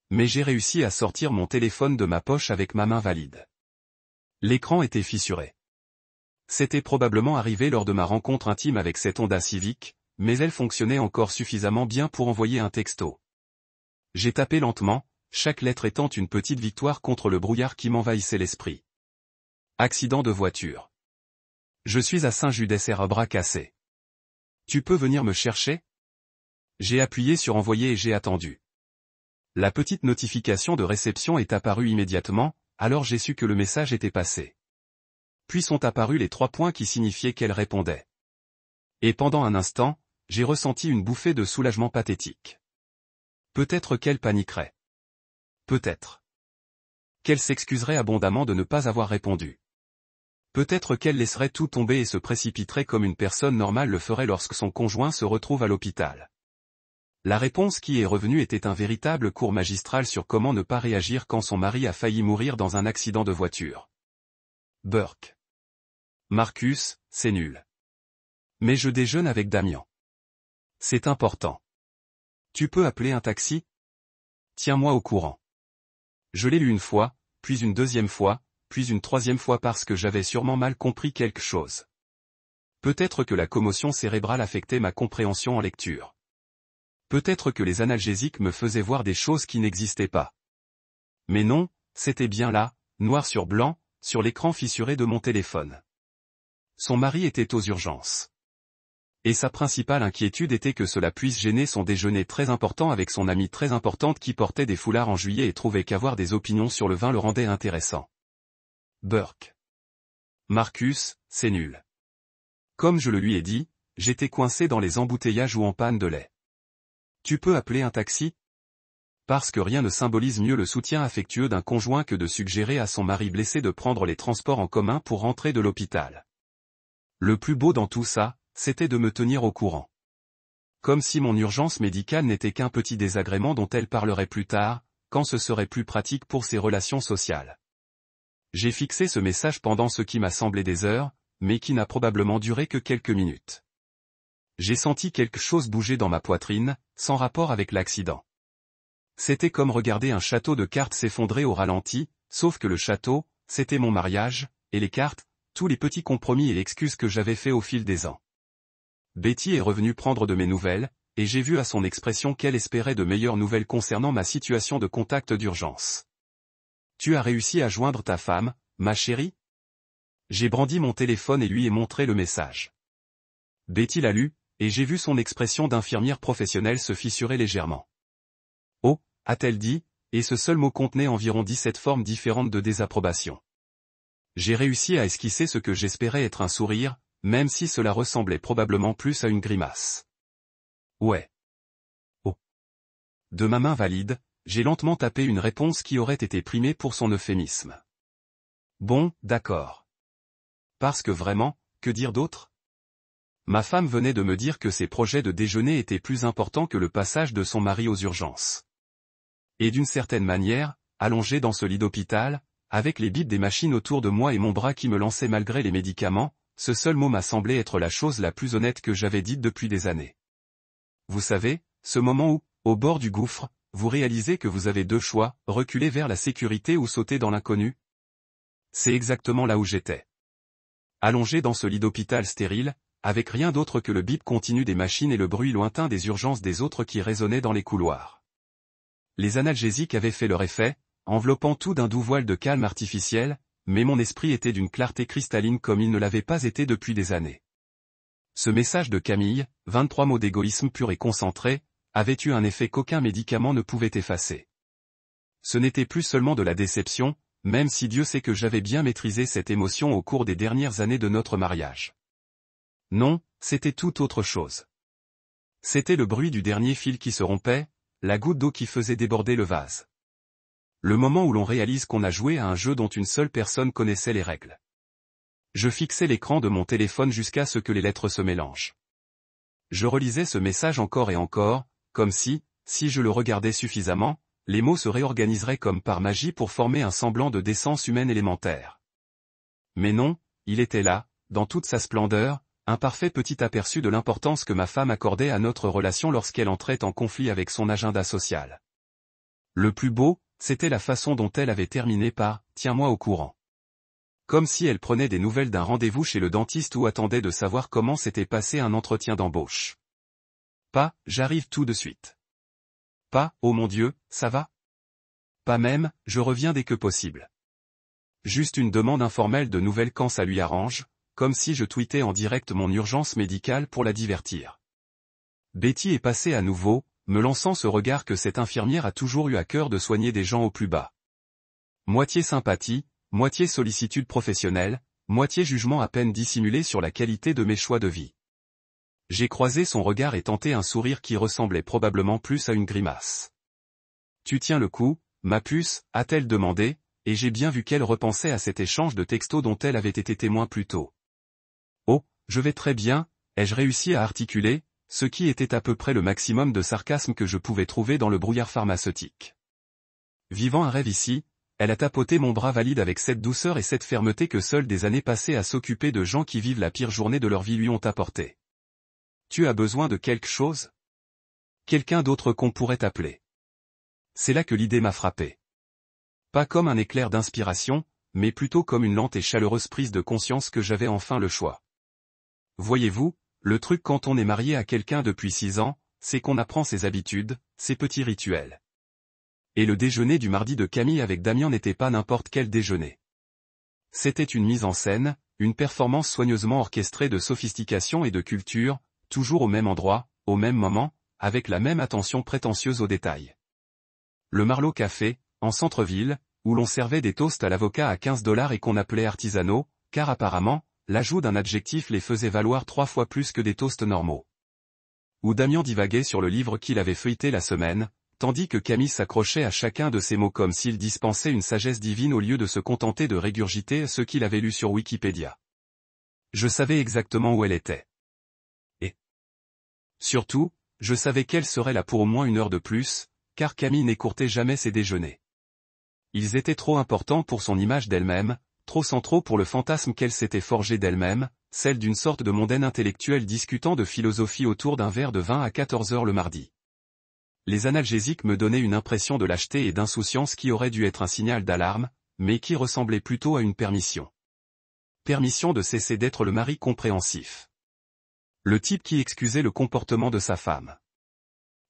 Mais j'ai réussi à sortir mon téléphone de ma poche avec ma main valide. L'écran était fissuré. C'était probablement arrivé lors de ma rencontre intime avec cette Honda Civic, mais elle fonctionnait encore suffisamment bien pour envoyer un texto. J'ai tapé lentement, chaque lettre étant une petite victoire contre le brouillard qui m'envahissait l'esprit. Accident de voiture. Je suis à Saint-Judès, bras cassé. Tu peux venir me chercher? J'ai appuyé sur envoyer et j'ai attendu. La petite notification de réception est apparue immédiatement, alors j'ai su que le message était passé. Puis sont apparus les 3 points qui signifiaient qu'elle répondait. Et pendant un instant, j'ai ressenti une bouffée de soulagement pathétique. Peut-être qu'elle paniquerait. Peut-être. Qu'elle s'excuserait abondamment de ne pas avoir répondu. Peut-être qu'elle laisserait tout tomber et se précipiterait comme une personne normale le ferait lorsque son conjoint se retrouve à l'hôpital. La réponse qui est revenue était un véritable cours magistral sur comment ne pas réagir quand son mari a failli mourir dans un accident de voiture. Burke. Marcus, c'est nul. Mais je déjeune avec Damian. C'est important. Tu peux appeler un taxi? Tiens-moi au courant. Je l'ai lu une fois, puis une deuxième fois, puis une troisième fois parce que j'avais sûrement mal compris quelque chose. Peut-être que la commotion cérébrale affectait ma compréhension en lecture. Peut-être que les analgésiques me faisaient voir des choses qui n'existaient pas. Mais non, c'était bien là, noir sur blanc, sur l'écran fissuré de mon téléphone. Son mari était aux urgences. Et sa principale inquiétude était que cela puisse gêner son déjeuner très important avec son amie très importante qui portait des foulards en juillet et trouvait qu'avoir des opinions sur le vin le rendait intéressant. Burke. Marcus, c'est nul. Comme je le lui ai dit, j'étais coincé dans les embouteillages ou en panne de lait. Tu peux appeler un taxi? Parce que rien ne symbolise mieux le soutien affectueux d'un conjoint que de suggérer à son mari blessé de prendre les transports en commun pour rentrer de l'hôpital. Le plus beau dans tout ça, c'était de me tenir au courant. Comme si mon urgence médicale n'était qu'un petit désagrément dont elle parlerait plus tard, quand ce serait plus pratique pour ses relations sociales. J'ai fixé ce message pendant ce qui m'a semblé des heures, mais qui n'a probablement duré que quelques minutes. J'ai senti quelque chose bouger dans ma poitrine, sans rapport avec l'accident. C'était comme regarder un château de cartes s'effondrer au ralenti, sauf que le château, c'était mon mariage, et les cartes, tous les petits compromis et excuses que j'avais faits au fil des ans. Betty est revenue prendre de mes nouvelles, et j'ai vu à son expression qu'elle espérait de meilleures nouvelles concernant ma situation de contact d'urgence. « Tu as réussi à joindre ta femme, ma chérie ?» J'ai brandi mon téléphone et lui ai montré le message. Betty l'a lu, et j'ai vu son expression d'infirmière professionnelle se fissurer légèrement. « Oh » a-t-elle dit, et ce seul mot contenait environ 17 formes différentes de désapprobation. J'ai réussi à esquisser ce que j'espérais être un sourire, même si cela ressemblait probablement plus à une grimace. Ouais. Oh. De ma main valide, j'ai lentement tapé une réponse qui aurait été primée pour son euphémisme. Bon, d'accord. Parce que vraiment, que dire d'autre? Ma femme venait de me dire que ses projets de déjeuner étaient plus importants que le passage de son mari aux urgences. Et d'une certaine manière, allongé dans ce lit d'hôpital, avec les bips des machines autour de moi et mon bras qui me lançait malgré les médicaments, ce seul mot m'a semblé être la chose la plus honnête que j'avais dite depuis des années. Vous savez, ce moment où, au bord du gouffre, vous réalisez que vous avez deux choix, reculer vers la sécurité ou sauter dans l'inconnu? C'est exactement là où j'étais. Allongé dans ce lit d'hôpital stérile, avec rien d'autre que le bip continu des machines et le bruit lointain des urgences des autres qui résonnaient dans les couloirs. Les analgésiques avaient fait leur effet, enveloppant tout d'un doux voile de calme artificiel, mais mon esprit était d'une clarté cristalline comme il ne l'avait pas été depuis des années. Ce message de Camille, 23 mots d'égoïsme pur et concentré, avait eu un effet qu'aucun médicament ne pouvait effacer. Ce n'était plus seulement de la déception, même si Dieu sait que j'avais bien maîtrisé cette émotion au cours des dernières années de notre mariage. Non, c'était tout autre chose. C'était le bruit du dernier fil qui se rompait, la goutte d'eau qui faisait déborder le vase. Le moment où l'on réalise qu'on a joué à un jeu dont une seule personne connaissait les règles. Je fixais l'écran de mon téléphone jusqu'à ce que les lettres se mélangent. Je relisais ce message encore et encore, comme si je le regardais suffisamment, les mots se réorganiseraient comme par magie pour former un semblant de décence humaine élémentaire. Mais non, il était là, dans toute sa splendeur, un parfait petit aperçu de l'importance que ma femme accordait à notre relation lorsqu'elle entrait en conflit avec son agenda social. Le plus beau, c'était la façon dont elle avait terminé par « Tiens-moi au courant ». Comme si elle prenait des nouvelles d'un rendez-vous chez le dentiste ou attendait de savoir comment s'était passé un entretien d'embauche. Pas « J'arrive tout de suite ». Pas « Oh mon Dieu, ça va ?» Pas même « Je reviens dès que possible ». Juste une demande informelle de nouvelles quand ça lui arrange, comme si je tweetais en direct mon urgence médicale pour la divertir. Betty est passée à nouveau, me lançant ce regard que cette infirmière a toujours eu à cœur de soigner des gens au plus bas. Moitié sympathie, moitié sollicitude professionnelle, moitié jugement à peine dissimulé sur la qualité de mes choix de vie. J'ai croisé son regard et tenté un sourire qui ressemblait probablement plus à une grimace. « Tu tiens le coup, ma puce ?» a-t-elle demandé, et j'ai bien vu qu'elle repensait à cet échange de textos dont elle avait été témoin plus tôt. « Oh, je vais très bien », ai-je réussi à articuler, ce qui était à peu près le maximum de sarcasme que je pouvais trouver dans le brouillard pharmaceutique. Vivant un rêve ici, elle a tapoté mon bras valide avec cette douceur et cette fermeté que seules des années passées à s'occuper de gens qui vivent la pire journée de leur vie lui ont apporté. Tu as besoin de quelque chose? Quelqu'un d'autre qu'on pourrait appeler. C'est là que l'idée m'a frappé. Pas comme un éclair d'inspiration, mais plutôt comme une lente et chaleureuse prise de conscience que j'avais enfin le choix. Voyez-vous, le truc quand on est marié à quelqu'un depuis 6 ans, c'est qu'on apprend ses habitudes, ses petits rituels. Et le déjeuner du mardi de Camille avec Damien n'était pas n'importe quel déjeuner. C'était une mise en scène, une performance soigneusement orchestrée de sophistication et de culture, toujours au même endroit, au même moment, avec la même attention prétentieuse aux détails. Le Marlowe Café, en centre-ville, où l'on servait des toasts à l'avocat à 15 $ et qu'on appelait artisanaux, car apparemment, l'ajout d'un adjectif les faisait valoir 3 fois plus que des toasts normaux. où Damien divaguait sur le livre qu'il avait feuilleté la semaine, tandis que Camille s'accrochait à chacun de ses mots comme s'il dispensait une sagesse divine au lieu de se contenter de régurgiter ce qu'il avait lu sur Wikipédia. Je savais exactement où elle était. Et surtout, je savais qu'elle serait là pour au moins 1 heure de plus, car Camille n'écourtait jamais ses déjeuners. Ils étaient trop importants pour son image d'elle-même, trop centraux pour le fantasme qu'elle s'était forgé d'elle-même, celle d'une sorte de mondaine intellectuelle discutant de philosophie autour d'un verre de vin à 14 heures le mardi. Les analgésiques me donnaient une impression de lâcheté et d'insouciance qui aurait dû être un signal d'alarme, mais qui ressemblait plutôt à une permission. Permission de cesser d'être le mari compréhensif. Le type qui excusait le comportement de sa femme.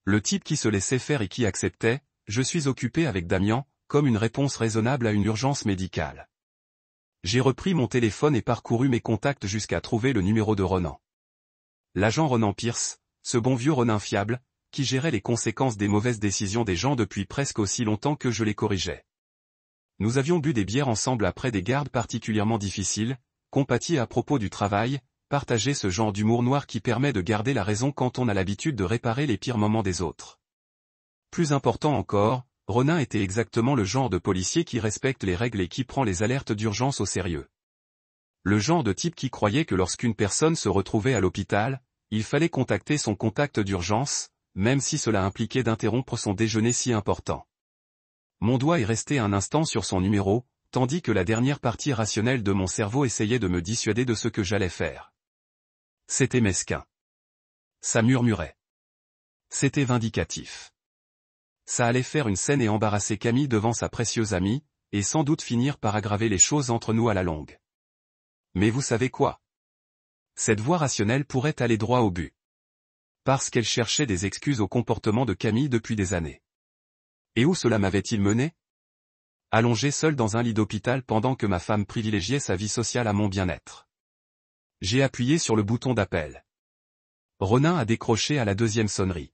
Le type qui se laissait faire et qui acceptait « je suis occupé avec Damien » comme une réponse raisonnable à une urgence médicale. J'ai repris mon téléphone et parcouru mes contacts jusqu'à trouver le numéro de Ronan. L'agent Ronan Pierce, ce bon vieux Ronin fiable, qui gérait les conséquences des mauvaises décisions des gens depuis presque aussi longtemps que je les corrigeais. Nous avions bu des bières ensemble après des gardes particulièrement difficiles, compati à propos du travail, partagé ce genre d'humour noir qui permet de garder la raison quand on a l'habitude de réparer les pires moments des autres. Plus important encore, Ronin était exactement le genre de policier qui respecte les règles et qui prend les alertes d'urgence au sérieux. Le genre de type qui croyait que lorsqu'une personne se retrouvait à l'hôpital, il fallait contacter son contact d'urgence, même si cela impliquait d'interrompre son déjeuner si important. Mon doigt est resté un instant sur son numéro, tandis que la dernière partie rationnelle de mon cerveau essayait de me dissuader de ce que j'allais faire. C'était mesquin. Ça murmurait. C'était vindicatif. Ça allait faire une scène et embarrasser Camille devant sa précieuse amie, et sans doute finir par aggraver les choses entre nous à la longue. Mais vous savez quoi? Cette voix rationnelle pourrait aller droit au but. Parce qu'elle cherchait des excuses au comportement de Camille depuis des années. Et où cela m'avait-il mené? Allongé seul dans un lit d'hôpital pendant que ma femme privilégiait sa vie sociale à mon bien-être. J'ai appuyé sur le bouton d'appel. Ronin a décroché à la 2e sonnerie.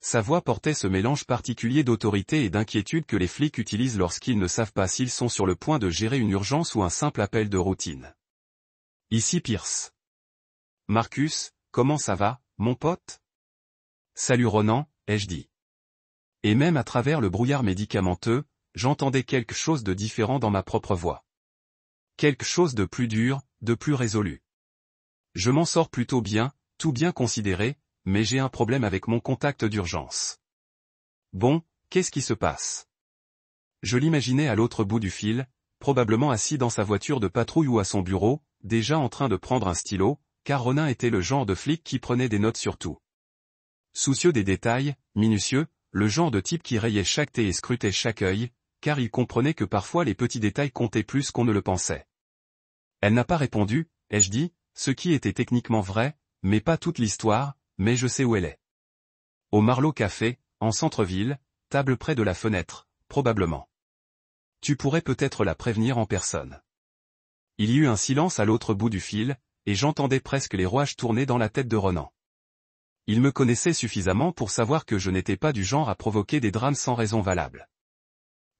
Sa voix portait ce mélange particulier d'autorité et d'inquiétude que les flics utilisent lorsqu'ils ne savent pas s'ils sont sur le point de gérer une urgence ou un simple appel de routine. Ici Pierce. Marcus, comment ça va, mon pote? Salut Ronan, ai-je dit. Et même à travers le brouillard médicamenteux, j'entendais quelque chose de différent dans ma propre voix. Quelque chose de plus dur, de plus résolu. Je m'en sors plutôt bien, tout bien considéré, mais j'ai un problème avec mon contact d'urgence. Bon, qu'est-ce qui se passe? Je l'imaginais à l'autre bout du fil, probablement assis dans sa voiture de patrouille ou à son bureau, déjà en train de prendre un stylo, car Ronin était le genre de flic qui prenait des notes sur tout. Soucieux des détails, minutieux, le genre de type qui rayait chaque T et scrutait chaque œil, car il comprenait que parfois les petits détails comptaient plus qu'on ne le pensait. Elle n'a pas répondu, ai-je dit, ce qui était techniquement vrai, mais pas toute l'histoire, mais je sais où elle est. Au Marlowe Café, en centre-ville, table près de la fenêtre, probablement. Tu pourrais peut-être la prévenir en personne. Il y eut un silence à l'autre bout du fil, et j'entendais presque les rouages tourner dans la tête de Ronan. Il me connaissait suffisamment pour savoir que je n'étais pas du genre à provoquer des drames sans raison valable.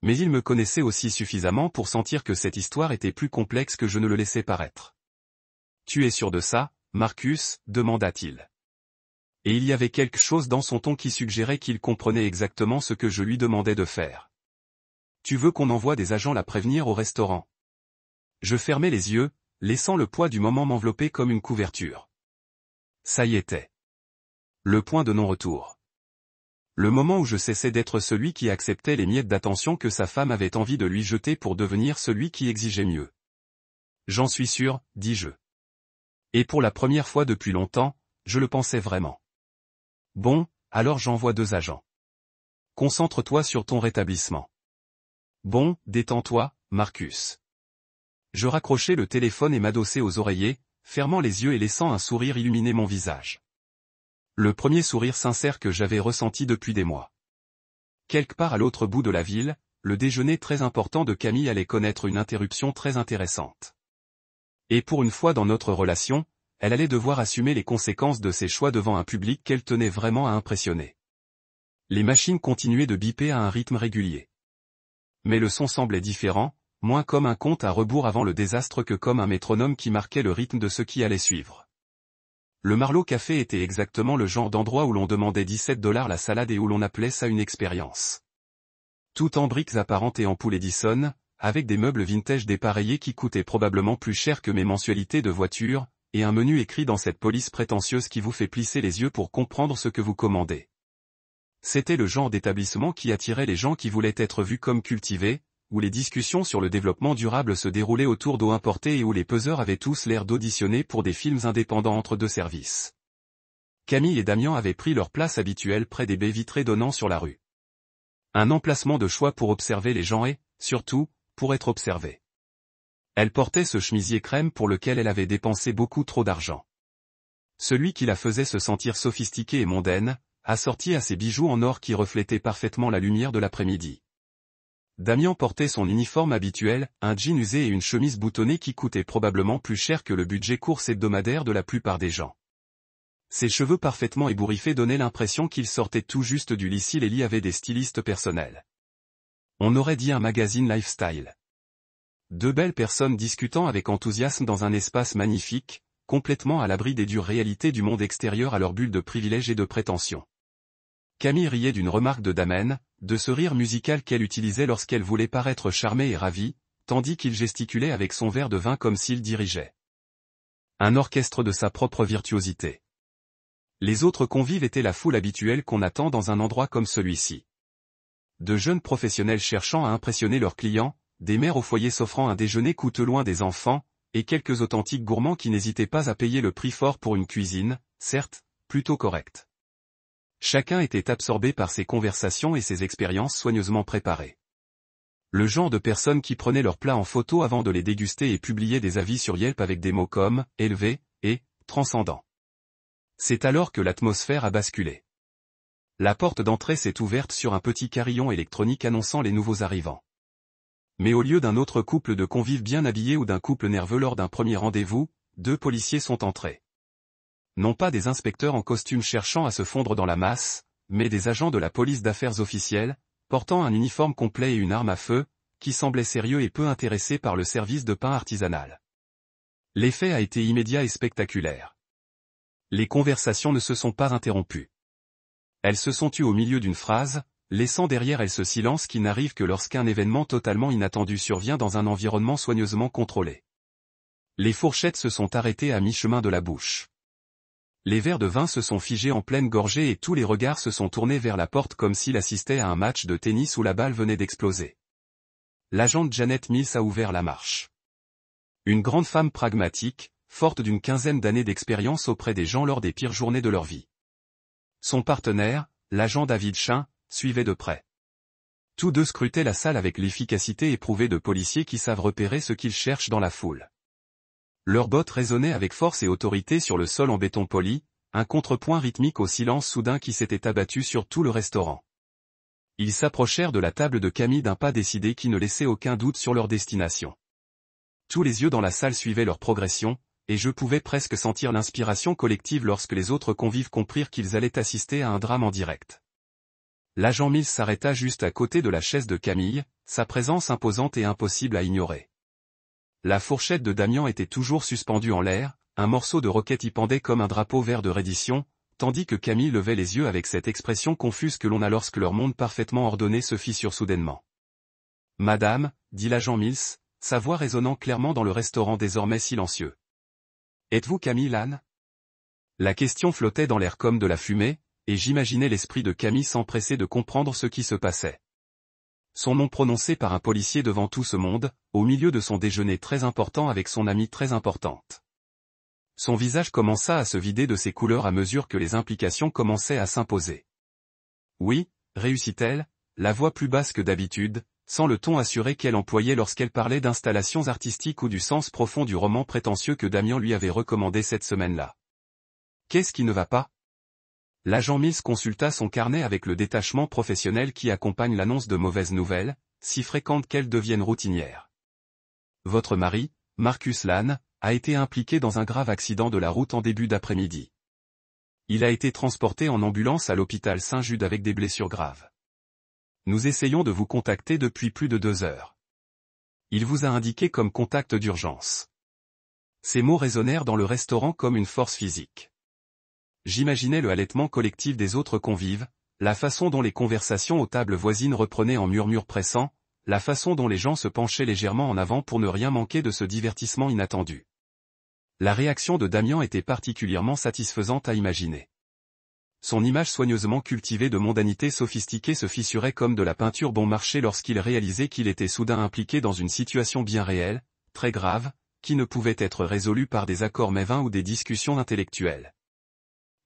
Mais il me connaissait aussi suffisamment pour sentir que cette histoire était plus complexe que je ne le laissais paraître. « Tu es sûr de ça, Marcus ?» demanda-t-il. Et il y avait quelque chose dans son ton qui suggérait qu'il comprenait exactement ce que je lui demandais de faire. « Tu veux qu'on envoie des agents la prévenir au restaurant ?» Je fermai les yeux, laissant le poids du moment m'envelopper comme une couverture. Ça y était. Le point de non-retour. Le moment où je cessais d'être celui qui acceptait les miettes d'attention que sa femme avait envie de lui jeter pour devenir celui qui exigeait mieux. J'en suis sûr, dis-je. Et pour la première fois depuis longtemps, je le pensais vraiment. Bon, alors j'envoie 2 agents. Concentre-toi sur ton rétablissement. Bon, détends-toi, Marcus. Je raccrochai le téléphone et m'adossai aux oreillers, fermant les yeux et laissant un sourire illuminer mon visage. Le premier sourire sincère que j'avais ressenti depuis des mois. Quelque part à l'autre bout de la ville, le déjeuner très important de Camille allait connaître une interruption très intéressante. Et pour une fois dans notre relation, elle allait devoir assumer les conséquences de ses choix devant un public qu'elle tenait vraiment à impressionner. Les machines continuaient de biper à un rythme régulier. Mais le son semblait différent, moins comme un compte à rebours avant le désastre que comme un métronome qui marquait le rythme de ce qui allait suivre. Le Marlowe Café était exactement le genre d'endroit où l'on demandait 17 $ la salade et où l'on appelait ça une expérience. Tout en briques apparentes et ampoules Edison, avec des meubles vintage dépareillés qui coûtaient probablement plus cher que mes mensualités de voiture, et un menu écrit dans cette police prétentieuse qui vous fait plisser les yeux pour comprendre ce que vous commandez. C'était le genre d'établissement qui attirait les gens qui voulaient être vus comme cultivés, où les discussions sur le développement durable se déroulaient autour d'eau importée et où les peseurs avaient tous l'air d'auditionner pour des films indépendants entre deux services. Camille et Damien avaient pris leur place habituelle près des baies vitrées donnant sur la rue. Un emplacement de choix pour observer les gens et, surtout, pour être observée. Elle portait ce chemisier crème pour lequel elle avait dépensé beaucoup trop d'argent. Celui qui la faisait se sentir sophistiquée et mondaine, assorti à ses bijoux en or qui reflétaient parfaitement la lumière de l'après-midi. Damien portait son uniforme habituel, un jean usé et une chemise boutonnée qui coûtait probablement plus cher que le budget course hebdomadaire de la plupart des gens. Ses cheveux parfaitement ébouriffés donnaient l'impression qu'il sortait tout juste du lycée. Lily avait des stylistes personnels. On aurait dit un magazine lifestyle. Deux belles personnes discutant avec enthousiasme dans un espace magnifique, complètement à l'abri des dures réalités du monde extérieur à leur bulle de privilèges et de prétention. Camille riait d'une remarque de Damen, de ce rire musical qu'elle utilisait lorsqu'elle voulait paraître charmée et ravie, tandis qu'il gesticulait avec son verre de vin comme s'il dirigeait un orchestre de sa propre virtuosité. Les autres convives étaient la foule habituelle qu'on attend dans un endroit comme celui-ci. De jeunes professionnels cherchant à impressionner leurs clients, des mères au foyer s'offrant un déjeuner coûteux loin des enfants, et quelques authentiques gourmands qui n'hésitaient pas à payer le prix fort pour une cuisine, certes, plutôt correcte. Chacun était absorbé par ses conversations et ses expériences soigneusement préparées. Le genre de personnes qui prenaient leurs plats en photo avant de les déguster et publiaient des avis sur Yelp avec des mots comme « élevé » et « transcendant ». C'est alors que l'atmosphère a basculé. La porte d'entrée s'est ouverte sur un petit carillon électronique annonçant les nouveaux arrivants. Mais au lieu d'un autre couple de convives bien habillés ou d'un couple nerveux lors d'un premier rendez-vous, deux policiers sont entrés. Non pas des inspecteurs en costume cherchant à se fondre dans la masse, mais des agents de la police d'affaires officielle, portant un uniforme complet et une arme à feu, qui semblaient sérieux et peu intéressés par le service de pain artisanal. L'effet a été immédiat et spectaculaire. Les conversations ne se sont pas interrompues. Elles se sont tues au milieu d'une phrase, laissant derrière elles ce silence qui n'arrive que lorsqu'un événement totalement inattendu survient dans un environnement soigneusement contrôlé. Les fourchettes se sont arrêtées à mi-chemin de la bouche. Les verres de vin se sont figés en pleine gorgée et tous les regards se sont tournés vers la porte comme s'il assistait à un match de tennis où la balle venait d'exploser. L'agente Janet Mills a ouvert la marche. Une grande femme pragmatique, forte d'une quinzaine d'années d'expérience auprès des gens lors des pires journées de leur vie. Son partenaire, l'agent David Chin, suivait de près. Tous deux scrutaient la salle avec l'efficacité éprouvée de policiers qui savent repérer ce qu'ils cherchent dans la foule. Leurs bottes résonnaient avec force et autorité sur le sol en béton poli, un contrepoint rythmique au silence soudain qui s'était abattu sur tout le restaurant. Ils s'approchèrent de la table de Camille d'un pas décidé qui ne laissait aucun doute sur leur destination. Tous les yeux dans la salle suivaient leur progression, et je pouvais presque sentir l'inspiration collective lorsque les autres convives comprirent qu'ils allaient assister à un drame en direct. L'agent Mills s'arrêta juste à côté de la chaise de Camille, sa présence imposante et impossible à ignorer. La fourchette de Damien était toujours suspendue en l'air, un morceau de roquette y pendait comme un drapeau vert de reddition, tandis que Camille levait les yeux avec cette expression confuse que l'on a lorsque leur monde parfaitement ordonné se fissure soudainement. « Madame » dit l'agent Mills, sa voix résonnant clairement dans le restaurant désormais silencieux. « Êtes-vous Camille Lannes » La question flottait dans l'air comme de la fumée, et j'imaginais l'esprit de Camille s'empresser de comprendre ce qui se passait. Son nom prononcé par un policier devant tout ce monde, au milieu de son déjeuner très important avec son amie très importante. Son visage commença à se vider de ses couleurs à mesure que les implications commençaient à s'imposer. Oui, réussit-elle, la voix plus basse que d'habitude, sans le ton assuré qu'elle employait lorsqu'elle parlait d'installations artistiques ou du sens profond du roman prétentieux que Damien lui avait recommandé cette semaine-là. Qu'est-ce qui ne va pas ? L'agent Mills consulta son carnet avec le détachement professionnel qui accompagne l'annonce de mauvaises nouvelles, si fréquentes qu'elles deviennent routinières. Votre mari, Marcus Lannes, a été impliqué dans un grave accident de la route en début d'après-midi. Il a été transporté en ambulance à l'hôpital Saint-Jude avec des blessures graves. Nous essayons de vous contacter depuis plus de 2 heures. Il vous a indiqué comme contact d'urgence. Ces mots résonnèrent dans le restaurant comme une force physique. J'imaginais le halètement collectif des autres convives, la façon dont les conversations aux tables voisines reprenaient en murmures pressants, la façon dont les gens se penchaient légèrement en avant pour ne rien manquer de ce divertissement inattendu. La réaction de Damian était particulièrement satisfaisante à imaginer. Son image soigneusement cultivée de mondanité sophistiquée se fissurait comme de la peinture bon marché lorsqu'il réalisait qu'il était soudain impliqué dans une situation bien réelle, très grave, qui ne pouvait être résolue par des accords mévins ou des discussions intellectuelles.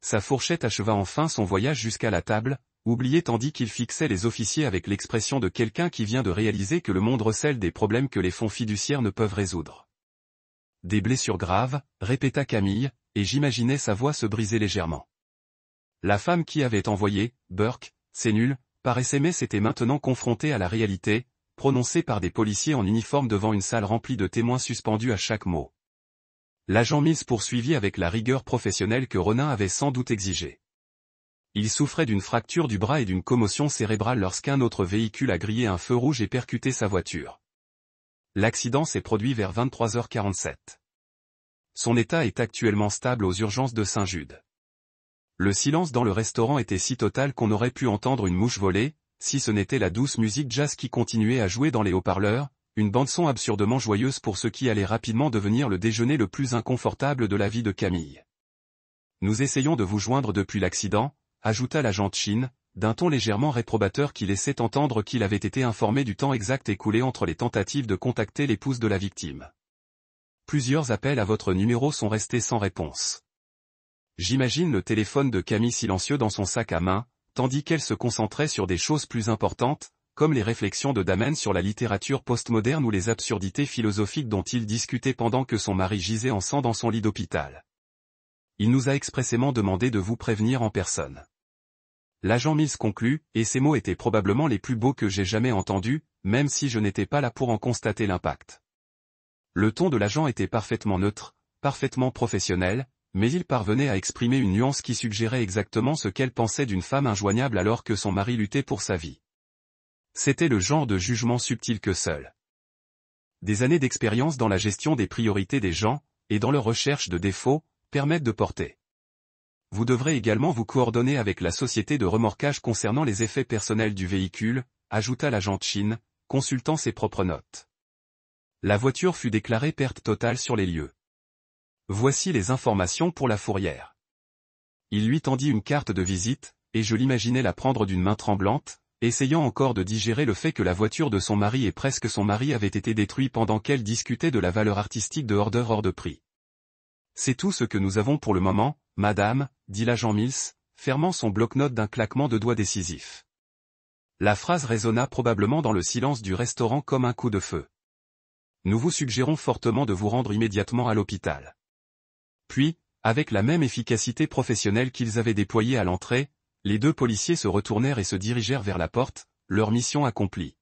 Sa fourchette acheva enfin son voyage jusqu'à la table, oublié tandis qu'il fixait les officiers avec l'expression de quelqu'un qui vient de réaliser que le monde recèle des problèmes que les fonds fiduciaires ne peuvent résoudre. Des blessures graves, répéta Camille, et j'imaginais sa voix se briser légèrement. La femme qui avait envoyé « Burke, c'est nul » par SMS était maintenant confrontée à la réalité, prononcée par des policiers en uniforme devant une salle remplie de témoins suspendus à chaque mot. L'agent Mills poursuivit avec la rigueur professionnelle que Ronin avait sans doute exigée. Il souffrait d'une fracture du bras et d'une commotion cérébrale lorsqu'un autre véhicule a grillé un feu rouge et percuté sa voiture. L'accident s'est produit vers 23h47. Son état est actuellement stable aux urgences de Saint-Jude. Le silence dans le restaurant était si total qu'on aurait pu entendre une mouche voler, si ce n'était la douce musique jazz qui continuait à jouer dans les haut-parleurs, une bande-son absurdement joyeuse pour ce qui allait rapidement devenir le déjeuner le plus inconfortable de la vie de Camille. Nous essayons de vous joindre depuis l'accident, ajouta l'agent Chin, d'un ton légèrement réprobateur qui laissait entendre qu'il avait été informé du temps exact écoulé entre les tentatives de contacter l'épouse de la victime. Plusieurs appels à votre numéro sont restés sans réponse. J'imagine le téléphone de Camille silencieux dans son sac à main, tandis qu'elle se concentrait sur des choses plus importantes, comme les réflexions de Damen sur la littérature postmoderne ou les absurdités philosophiques dont il discutait pendant que son mari gisait en sang dans son lit d'hôpital. Il nous a expressément demandé de vous prévenir en personne. L'agent Mills conclut, et ces mots étaient probablement les plus beaux que j'ai jamais entendus, même si je n'étais pas là pour en constater l'impact. Le ton de l'agent était parfaitement neutre, parfaitement professionnel, mais il parvenait à exprimer une nuance qui suggérait exactement ce qu'elle pensait d'une femme injoignable alors que son mari luttait pour sa vie. C'était le genre de jugement subtil que seul des années d'expérience dans la gestion des priorités des gens, et dans leur recherche de défauts, permettent de porter. Vous devrez également vous coordonner avec la société de remorquage concernant les effets personnels du véhicule, ajouta l'agent Chin, consultant ses propres notes. La voiture fut déclarée perte totale sur les lieux. Voici les informations pour la fourrière. Il lui tendit une carte de visite, et je l'imaginais la prendre d'une main tremblante, essayant encore de digérer le fait que la voiture de son mari et presque son mari avait été détruite pendant qu'elle discutait de la valeur artistique de Order hors de prix. C'est tout ce que nous avons pour le moment, madame, dit l'agent Mills, fermant son bloc-notes d'un claquement de doigts décisif. La phrase résonna probablement dans le silence du restaurant comme un coup de feu. Nous vous suggérons fortement de vous rendre immédiatement à l'hôpital. Puis, avec la même efficacité professionnelle qu'ils avaient déployée à l'entrée, les deux policiers se retournèrent et se dirigèrent vers la porte, leur mission accomplie.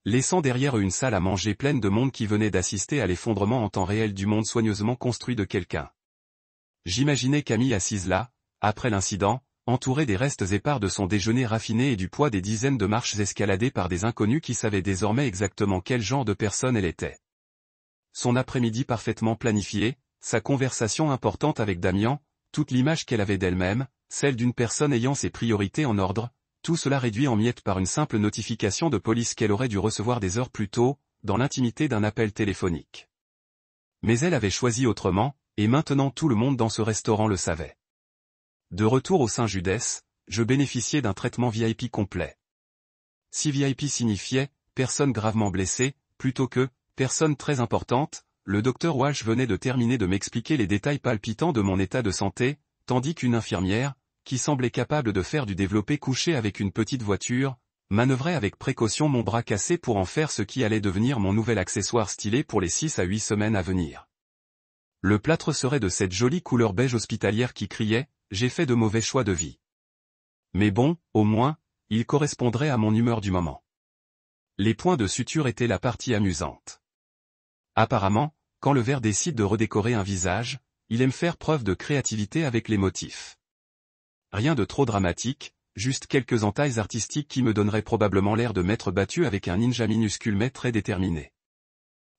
Laissant derrière eux une salle à manger pleine de monde qui venait d'assister à l'effondrement en temps réel du monde soigneusement construit de quelqu'un. J'imaginais Camille assise là, après l'incident, entourée des restes épars de son déjeuner raffiné et du poids des dizaines de marches escaladées par des inconnus qui savaient désormais exactement quel genre de personne elle était. Son après-midi parfaitement planifié, sa conversation importante avec Damian, toute l'image qu'elle avait d'elle-même, celle d'une personne ayant ses priorités en ordre, tout cela réduit en miettes par une simple notification de police qu'elle aurait dû recevoir des heures plus tôt, dans l'intimité d'un appel téléphonique. Mais elle avait choisi autrement, et maintenant tout le monde dans ce restaurant le savait. De retour au Saint-Judès, je bénéficiais d'un traitement VIP complet. Si VIP signifiait « personne gravement blessée », plutôt que « personne très importante », le docteur Walsh venait de terminer de m'expliquer les détails palpitants de mon état de santé, tandis qu'une infirmière, qui semblait capable de faire du développé couché avec une petite voiture, manœuvrait avec précaution mon bras cassé pour en faire ce qui allait devenir mon nouvel accessoire stylé pour les 6 à 8 semaines à venir. Le plâtre serait de cette jolie couleur beige hospitalière qui criait « J'ai fait de mauvais choix de vie ». Mais bon, au moins, il correspondrait à mon humeur du moment. Les points de suture étaient la partie amusante. Apparemment, quand le ver décide de redécorer un visage, il aime faire preuve de créativité avec les motifs. Rien de trop dramatique, juste quelques entailles artistiques qui me donneraient probablement l'air de m'être battu avec un ninja minuscule mais très déterminé.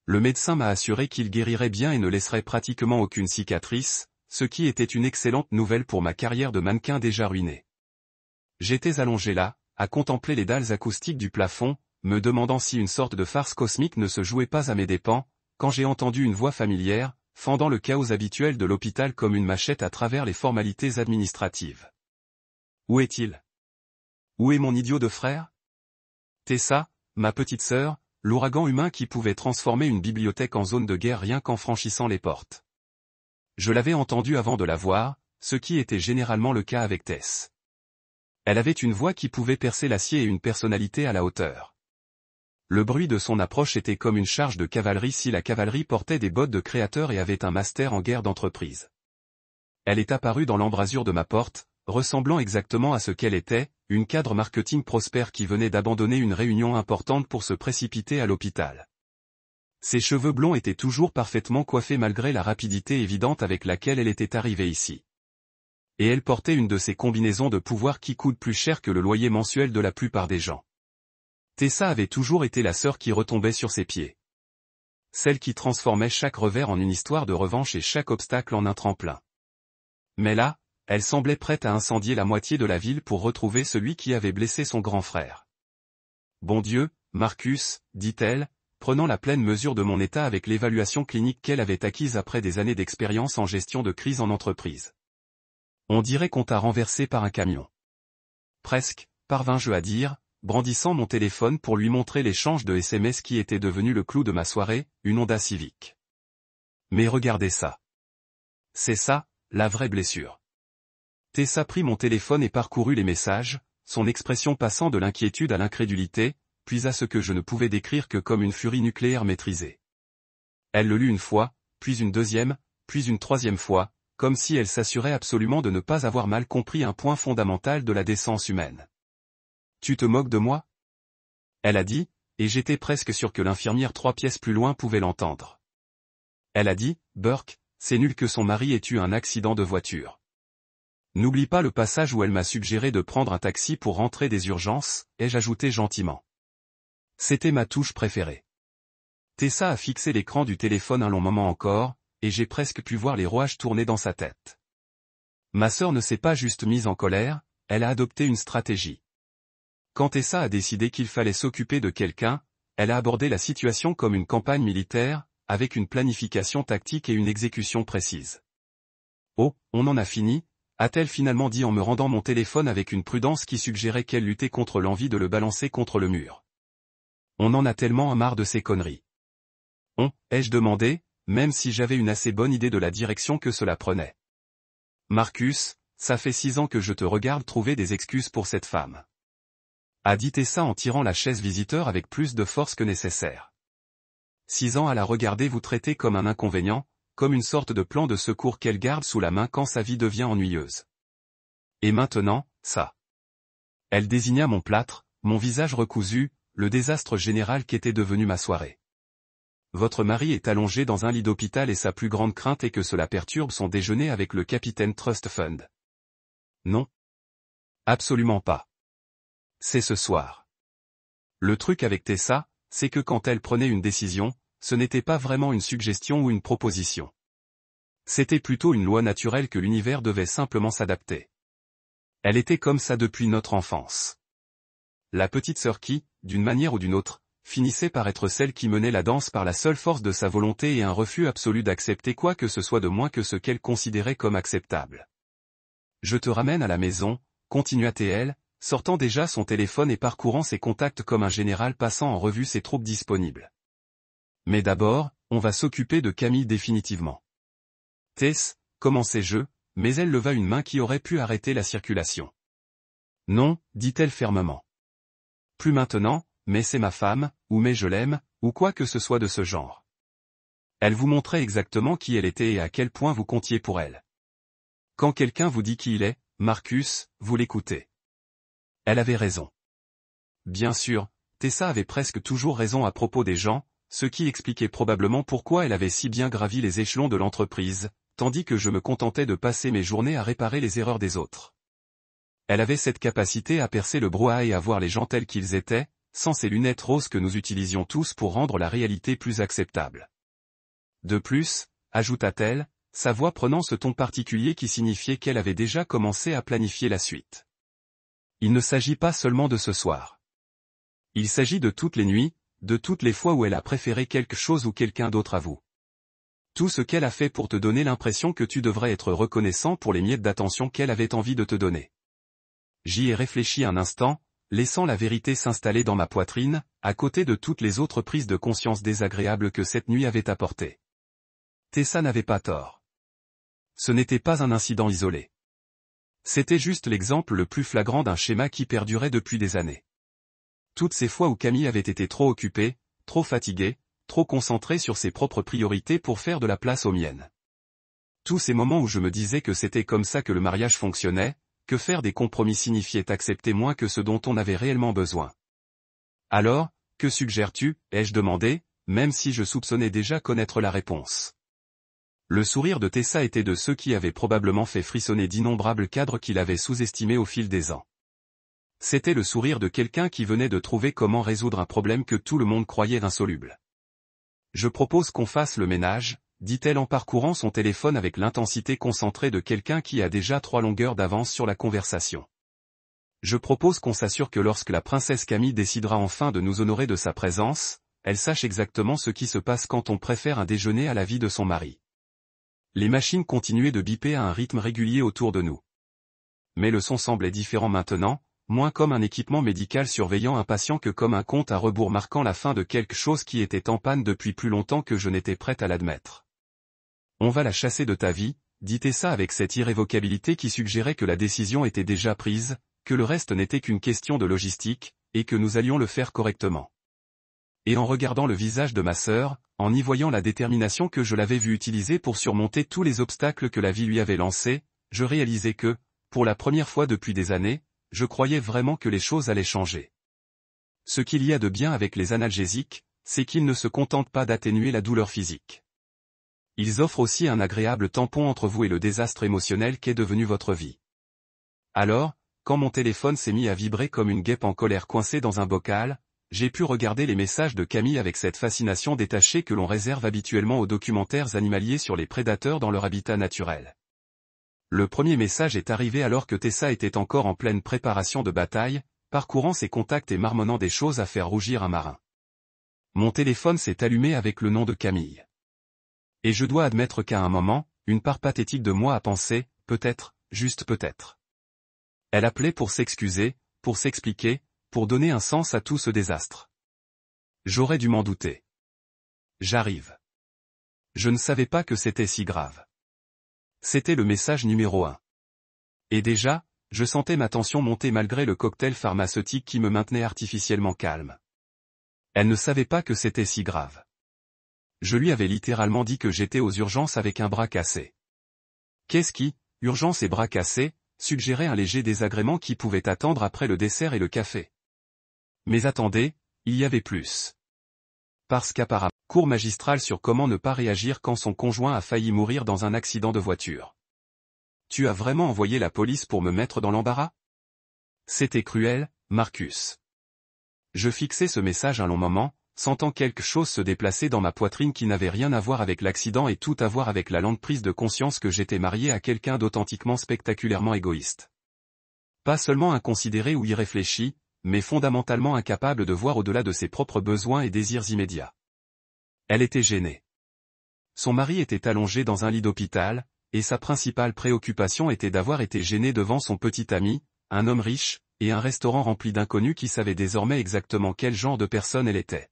Le médecin m'a assuré qu'il guérirait bien et ne laisserait pratiquement aucune cicatrice, ce qui était une excellente nouvelle pour ma carrière de mannequin déjà ruinée. J'étais allongé là, à contempler les dalles acoustiques du plafond, me demandant si une sorte de farce cosmique ne se jouait pas à mes dépens, quand j'ai entendu une voix familière, fendant le chaos habituel de l'hôpital comme une machette à travers les formalités administratives. Où est-il? Où est mon idiot de frère? Tessa, ma petite sœur, l'ouragan humain qui pouvait transformer une bibliothèque en zone de guerre rien qu'en franchissant les portes. Je l'avais entendu avant de la voir, ce qui était généralement le cas avec Tess. Elle avait une voix qui pouvait percer l'acier et une personnalité à la hauteur. Le bruit de son approche était comme une charge de cavalerie si la cavalerie portait des bottes de créateur et avait un master en guerre d'entreprise. Elle est apparue dans l'embrasure de ma porte, ressemblant exactement à ce qu'elle était, une cadre marketing prospère qui venait d'abandonner une réunion importante pour se précipiter à l'hôpital. Ses cheveux blonds étaient toujours parfaitement coiffés malgré la rapidité évidente avec laquelle elle était arrivée ici. Et elle portait une de ces combinaisons de pouvoir qui coûtent plus cher que le loyer mensuel de la plupart des gens. Tessa avait toujours été la sœur qui retombait sur ses pieds. Celle qui transformait chaque revers en une histoire de revanche et chaque obstacle en un tremplin. Mais là, elle semblait prête à incendier la moitié de la ville pour retrouver celui qui avait blessé son grand frère. « Bon Dieu, Marcus, dit-elle, prenant la pleine mesure de mon état avec l'évaluation clinique qu'elle avait acquise après des années d'expérience en gestion de crise en entreprise. On dirait qu'on t'a renversé par un camion. Presque, parvins-je à dire, brandissant mon téléphone pour lui montrer l'échange de SMS qui était devenu le clou de ma soirée, une Honda Civic. Mais regardez ça. C'est ça, la vraie blessure. Tessa prit mon téléphone et parcourut les messages, son expression passant de l'inquiétude à l'incrédulité, puis à ce que je ne pouvais décrire que comme une furie nucléaire maîtrisée. Elle le lut une fois, puis une deuxième, puis une troisième fois, comme si elle s'assurait absolument de ne pas avoir mal compris un point fondamental de la décence humaine. « Tu te moques de moi ?» Elle a dit, et j'étais presque sûr que l'infirmière 3 pièces plus loin pouvait l'entendre. Elle a dit, « Burke, c'est nul que son mari ait eu un accident de voiture. » N'oublie pas le passage où elle m'a suggéré de prendre un taxi pour rentrer des urgences, ai-je ajouté gentiment. C'était ma touche préférée. Tessa a fixé l'écran du téléphone un long moment encore, et j'ai presque pu voir les rouages tourner dans sa tête. Ma sœur ne s'est pas juste mise en colère, elle a adopté une stratégie. Quand Tessa a décidé qu'il fallait s'occuper de quelqu'un, elle a abordé la situation comme une campagne militaire, avec une planification tactique et une exécution précise. « Oh, on en a fini », a-t-elle finalement dit en me rendant mon téléphone avec une prudence qui suggérait qu'elle luttait contre l'envie de le balancer contre le mur. On en a tellement marre de ces conneries. Ai-je demandé, même si j'avais une assez bonne idée de la direction que cela prenait. Marcus, ça fait 6 ans que je te regarde trouver des excuses pour cette femme. A dit Tessa en tirant la chaise visiteur avec plus de force que nécessaire. 6 ans à la regarder vous traiter comme un inconvénient, comme une sorte de plan de secours qu'elle garde sous la main quand sa vie devient ennuyeuse. Et maintenant, ça. Elle désigna mon plâtre, mon visage recousu, le désastre général qu'était devenu ma soirée. Votre mari est allongé dans un lit d'hôpital et sa plus grande crainte est que cela perturbe son déjeuner avec le capitaine Trust Fund. Non. Absolument pas. C'est ce soir. Le truc avec Tessa, c'est que quand elle prenait une décision, ce n'était pas vraiment une suggestion ou une proposition. C'était plutôt une loi naturelle que l'univers devait simplement s'adapter. Elle était comme ça depuis notre enfance. La petite sœur qui, d'une manière ou d'une autre, finissait par être celle qui menait la danse par la seule force de sa volonté et un refus absolu d'accepter quoi que ce soit de moins que ce qu'elle considérait comme acceptable. Je te ramène à la maison, continua-t-elle, sortant déjà son téléphone et parcourant ses contacts comme un général passant en revue ses troupes disponibles. Mais d'abord, on va s'occuper de Camille définitivement. Tess, commençai-je, mais elle leva une main qui aurait pu arrêter la circulation. Non, dit-elle fermement. Plus maintenant, mais c'est ma femme, ou mais je l'aime, ou quoi que ce soit de ce genre. Elle vous montrait exactement qui elle était et à quel point vous comptiez pour elle. Quand quelqu'un vous dit qui il est, Marcus, vous l'écoutez. Elle avait raison. Bien sûr, Tessa avait presque toujours raison à propos des gens, ce qui expliquait probablement pourquoi elle avait si bien gravi les échelons de l'entreprise, tandis que je me contentais de passer mes journées à réparer les erreurs des autres. Elle avait cette capacité à percer le brouhaha et à voir les gens tels qu'ils étaient, sans ces lunettes roses que nous utilisions tous pour rendre la réalité plus acceptable. De plus, ajouta-t-elle, sa voix prenant ce ton particulier qui signifiait qu'elle avait déjà commencé à planifier la suite. Il ne s'agit pas seulement de ce soir. Il s'agit de toutes les nuits, de toutes les fois où elle a préféré quelque chose ou quelqu'un d'autre à vous. Tout ce qu'elle a fait pour te donner l'impression que tu devrais être reconnaissant pour les miettes d'attention qu'elle avait envie de te donner. J'y ai réfléchi un instant, laissant la vérité s'installer dans ma poitrine, à côté de toutes les autres prises de conscience désagréables que cette nuit avait apportées. Tessa n'avait pas tort. Ce n'était pas un incident isolé. C'était juste l'exemple le plus flagrant d'un schéma qui perdurait depuis des années. Toutes ces fois où Camille avait été trop occupée, trop fatiguée, trop concentrée sur ses propres priorités pour faire de la place aux miennes. Tous ces moments où je me disais que c'était comme ça que le mariage fonctionnait, que faire des compromis signifiait accepter moins que ce dont on avait réellement besoin. Alors, que suggères-tu, ai-je demandé, même si je soupçonnais déjà connaître la réponse. Le sourire de Tessa était de ceux qui avaient probablement fait frissonner d'innombrables cadres qu'il avait sous-estimés au fil des ans. C'était le sourire de quelqu'un qui venait de trouver comment résoudre un problème que tout le monde croyait insoluble. Je propose qu'on fasse le ménage, dit-elle en parcourant son téléphone avec l'intensité concentrée de quelqu'un qui a déjà 3 longueurs d'avance sur la conversation. Je propose qu'on s'assure que lorsque la princesse Camille décidera enfin de nous honorer de sa présence, elle sache exactement ce qui se passe quand on préfère un déjeuner à la vie de son mari. Les machines continuaient de biper à un rythme régulier autour de nous. Mais le son semblait différent maintenant, moins comme un équipement médical surveillant un patient que comme un compte à rebours marquant la fin de quelque chose qui était en panne depuis plus longtemps que je n'étais prête à l'admettre. On va la chasser de ta vie, dit Tessa avec cette irrévocabilité qui suggérait que la décision était déjà prise, que le reste n'était qu'une question de logistique, et que nous allions le faire correctement. Et en regardant le visage de ma sœur, en y voyant la détermination que je l'avais vue utiliser pour surmonter tous les obstacles que la vie lui avait lancés, je réalisais que, pour la première fois depuis des années, je croyais vraiment que les choses allaient changer. Ce qu'il y a de bien avec les analgésiques, c'est qu'ils ne se contentent pas d'atténuer la douleur physique. Ils offrent aussi un agréable tampon entre vous et le désastre émotionnel qu'est devenu votre vie. Alors, quand mon téléphone s'est mis à vibrer comme une guêpe en colère coincée dans un bocal, j'ai pu regarder les messages de Camille avec cette fascination détachée que l'on réserve habituellement aux documentaires animaliers sur les prédateurs dans leur habitat naturel. Le premier message est arrivé alors que Tessa était encore en pleine préparation de bataille, parcourant ses contacts et marmonnant des choses à faire rougir un marin. Mon téléphone s'est allumé avec le nom de Camille. Et je dois admettre qu'à un moment, une part pathétique de moi a pensé, peut-être, juste peut-être. Elle appelait pour s'excuser, pour s'expliquer, pour donner un sens à tout ce désastre. J'aurais dû m'en douter. J'arrive. Je ne savais pas que c'était si grave. C'était le message numéro 1. Et déjà, je sentais ma tension monter malgré le cocktail pharmaceutique qui me maintenait artificiellement calme. Elle ne savait pas que c'était si grave. Je lui avais littéralement dit que j'étais aux urgences avec un bras cassé. Qu'est-ce qui, urgence et bras cassés, suggérait un léger désagrément qui pouvait attendre après le dessert et le café. Mais attendez, il y avait plus. Parce qu'apparemment, cours magistral sur comment ne pas réagir quand son conjoint a failli mourir dans un accident de voiture. Tu as vraiment envoyé la police pour me mettre dans l'embarras? C'était cruel, Marcus. Je fixais ce message un long moment, sentant quelque chose se déplacer dans ma poitrine qui n'avait rien à voir avec l'accident et tout à voir avec la lente prise de conscience que j'étais marié à quelqu'un d'authentiquement spectaculairement égoïste. Pas seulement inconsidéré ou irréfléchi, mais fondamentalement incapable de voir au-delà de ses propres besoins et désirs immédiats. Elle était gênée. Son mari était allongé dans un lit d'hôpital, et sa principale préoccupation était d'avoir été gêné devant son petit ami, un homme riche, et un restaurant rempli d'inconnus qui savaient désormais exactement quel genre de personne elle était.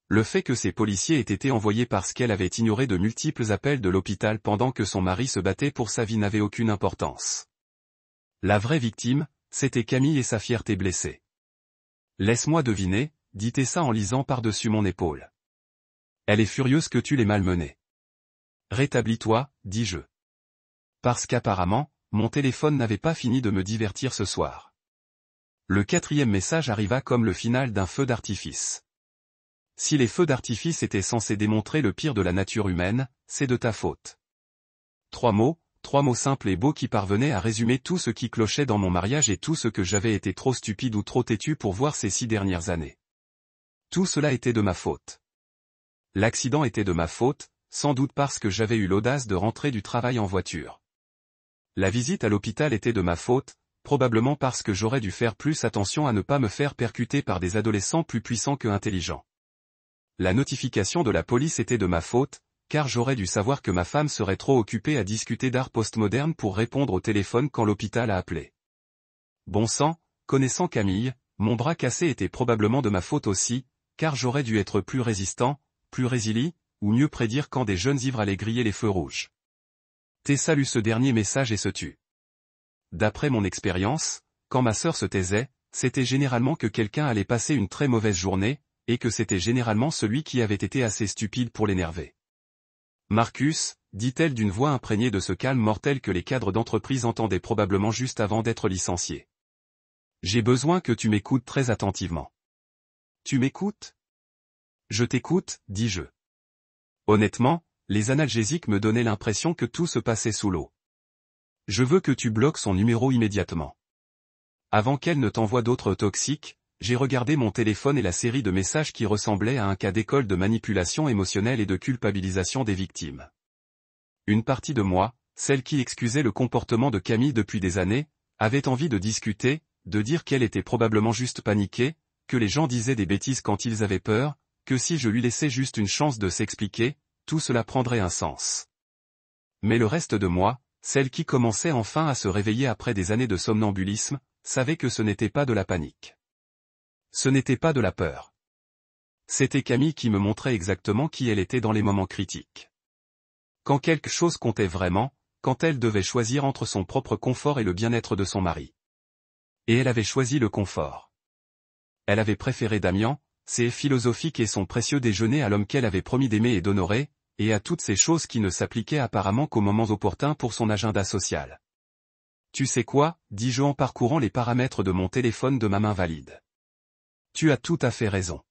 Le fait que ces policiers aient été envoyés parce qu'elle avait ignoré de multiples appels de l'hôpital pendant que son mari se battait pour sa vie n'avait aucune importance. La vraie victime, c'était Camille et sa fierté blessée. Laisse-moi deviner, dit Tessa en lisant par-dessus mon épaule. Elle est furieuse que tu l'aies malmenée. Rétablis-toi, dis-je. Parce qu'apparemment, mon téléphone n'avait pas fini de me divertir ce soir. Le 4e message arriva comme le final d'un feu d'artifice. Si les feux d'artifice étaient censés démontrer le pire de la nature humaine, c'est de ta faute. 3 mots simples et beaux qui parvenaient à résumer tout ce qui clochait dans mon mariage et tout ce que j'avais été trop stupide ou trop têtu pour voir ces 6 dernières années. Tout cela était de ma faute. L'accident était de ma faute, sans doute parce que j'avais eu l'audace de rentrer du travail en voiture. La visite à l'hôpital était de ma faute, probablement parce que j'aurais dû faire plus attention à ne pas me faire percuter par des adolescents plus puissants que intelligents. La notification de la police était de ma faute, car j'aurais dû savoir que ma femme serait trop occupée à discuter d'art postmoderne pour répondre au téléphone quand l'hôpital a appelé. Bon sang, connaissant Camille, mon bras cassé était probablement de ma faute aussi, car j'aurais dû être plus résistant, plus résilient, ou mieux prédire quand des jeunes ivres allaient griller les feux rouges. Tessa lut ce dernier message et se tut. D'après mon expérience, quand ma sœur se taisait, c'était généralement que quelqu'un allait passer une très mauvaise journée, et que c'était généralement celui qui avait été assez stupide pour l'énerver. Marcus, dit-elle d'une voix imprégnée de ce calme mortel que les cadres d'entreprise entendaient probablement juste avant d'être licenciés. J'ai besoin que tu m'écoutes très attentivement. Tu m'écoutes? Je t'écoute, dis-je. Honnêtement, les analgésiques me donnaient l'impression que tout se passait sous l'eau. Je veux que tu bloques son numéro immédiatement. Avant qu'elle ne t'envoie d'autres toxiques, j'ai regardé mon téléphone et la série de messages qui ressemblaient à un cas d'école de manipulation émotionnelle et de culpabilisation des victimes. Une partie de moi, celle qui excusait le comportement de Camille depuis des années, avait envie de discuter, de dire qu'elle était probablement juste paniquée, que les gens disaient des bêtises quand ils avaient peur, que si je lui laissais juste une chance de s'expliquer, tout cela prendrait un sens. Mais le reste de moi, celle qui commençait enfin à se réveiller après des années de somnambulisme, savait que ce n'était pas de la panique. Ce n'était pas de la peur. C'était Camille qui me montrait exactement qui elle était dans les moments critiques. Quand quelque chose comptait vraiment, quand elle devait choisir entre son propre confort et le bien-être de son mari. Et elle avait choisi le confort. Elle avait préféré Damian, ses philosophiques et son précieux déjeuner à l'homme qu'elle avait promis d'aimer et d'honorer, et à toutes ces choses qui ne s'appliquaient apparemment qu'aux moments opportuns pour son agenda social. Tu sais quoi, dis-je en parcourant les paramètres de mon téléphone de ma main valide. Tu as tout à fait raison.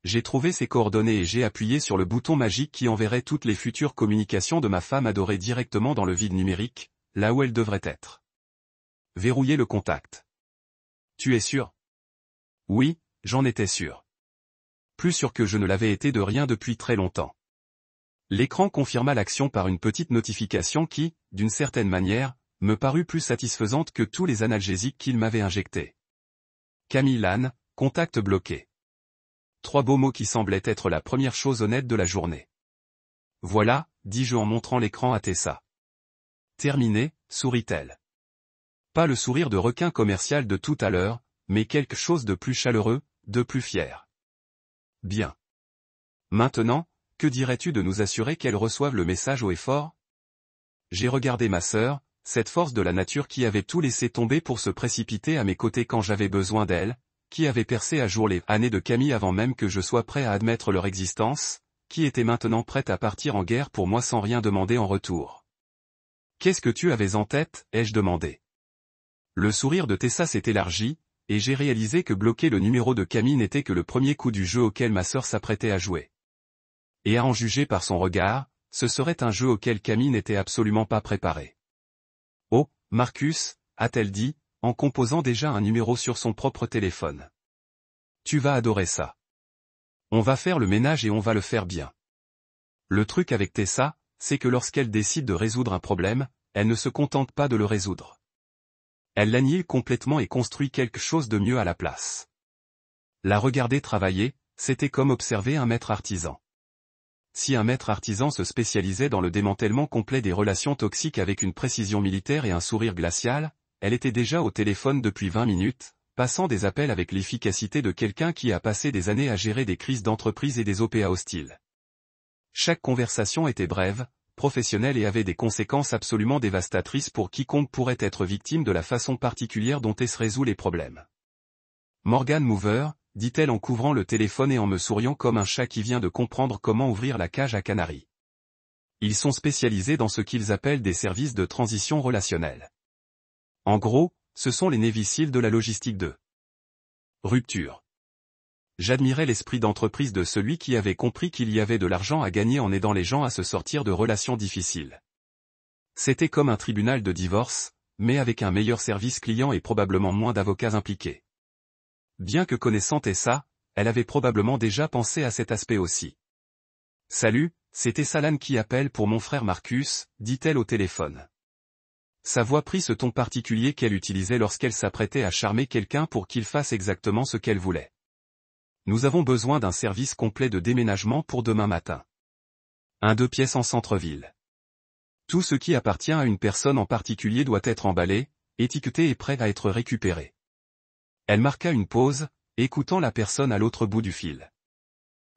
J'ai trouvé ses coordonnées et j'ai appuyé sur le bouton magique qui enverrait toutes les futures communications de ma femme adorée directement dans le vide numérique, là où elles devraient être. Verrouiller le contact. Tu es sûr? Oui, j'en étais sûr. Plus sûr que je ne l'avais été de rien depuis très longtemps. L'écran confirma l'action par une petite notification qui, d'une certaine manière, me parut plus satisfaisante que tous les analgésiques qu'il m'avait injectés. Camille Lannes, contact bloqué. 3 beaux mots qui semblaient être la première chose honnête de la journée. Voilà, dis-je en montrant l'écran à Tessa. Terminé, sourit-elle. Pas le sourire de requin commercial de tout à l'heure, mais quelque chose de plus chaleureux, de plus fier. Bien. Maintenant, que dirais-tu de nous assurer qu'elle reçoive le message haut et fort? J'ai regardé ma sœur, cette force de la nature qui avait tout laissé tomber pour se précipiter à mes côtés quand j'avais besoin d'elle, qui avait percé à jour les années de Camille avant même que je sois prêt à admettre leur existence, qui était maintenant prête à partir en guerre pour moi sans rien demander en retour. Qu'est-ce que tu avais en tête, ai-je demandé. Le sourire de Tessa s'est élargi, et j'ai réalisé que bloquer le numéro de Camille n'était que le premier coup du jeu auquel ma sœur s'apprêtait à jouer. Et à en juger par son regard, ce serait un jeu auquel Camille n'était absolument pas préparée. Oh, Marcus, a-t-elle dit, en composant déjà un numéro sur son propre téléphone. Tu vas adorer ça. On va faire le ménage et on va le faire bien. Le truc avec Tessa, c'est que lorsqu'elle décide de résoudre un problème, elle ne se contente pas de le résoudre. Elle l'annihile complètement et construit quelque chose de mieux à la place. La regarder travailler, c'était comme observer un maître artisan. Si un maître artisan se spécialisait dans le démantèlement complet des relations toxiques avec une précision militaire et un sourire glacial, elle était déjà au téléphone depuis 20 minutes, passant des appels avec l'efficacité de quelqu'un qui a passé des années à gérer des crises d'entreprise et des OPA hostiles. Chaque conversation était brève, professionnelle et avait des conséquences absolument dévastatrices pour quiconque pourrait être victime de la façon particulière dont elle résout les problèmes. Morgan Mover, dit-elle en couvrant le téléphone et en me souriant comme un chat qui vient de comprendre comment ouvrir la cage à canaries. Ils sont spécialisés dans ce qu'ils appellent des services de transition relationnelle. En gros, ce sont les Navy Seals de la logistique de rupture. J'admirais l'esprit d'entreprise de celui qui avait compris qu'il y avait de l'argent à gagner en aidant les gens à se sortir de relations difficiles. C'était comme un tribunal de divorce, mais avec un meilleur service client et probablement moins d'avocats impliqués. Bien que connaissant Tessa, elle avait probablement déjà pensé à cet aspect aussi. Salut, c'est Tessa qui appelle pour mon frère Marcus, dit-elle au téléphone. Sa voix prit ce ton particulier qu'elle utilisait lorsqu'elle s'apprêtait à charmer quelqu'un pour qu'il fasse exactement ce qu'elle voulait. Nous avons besoin d'un service complet de déménagement pour demain matin. 2 pièces en centre-ville. Tout ce qui appartient à une personne en particulier doit être emballé, étiqueté et prêt à être récupéré. Elle marqua une pause, écoutant la personne à l'autre bout du fil.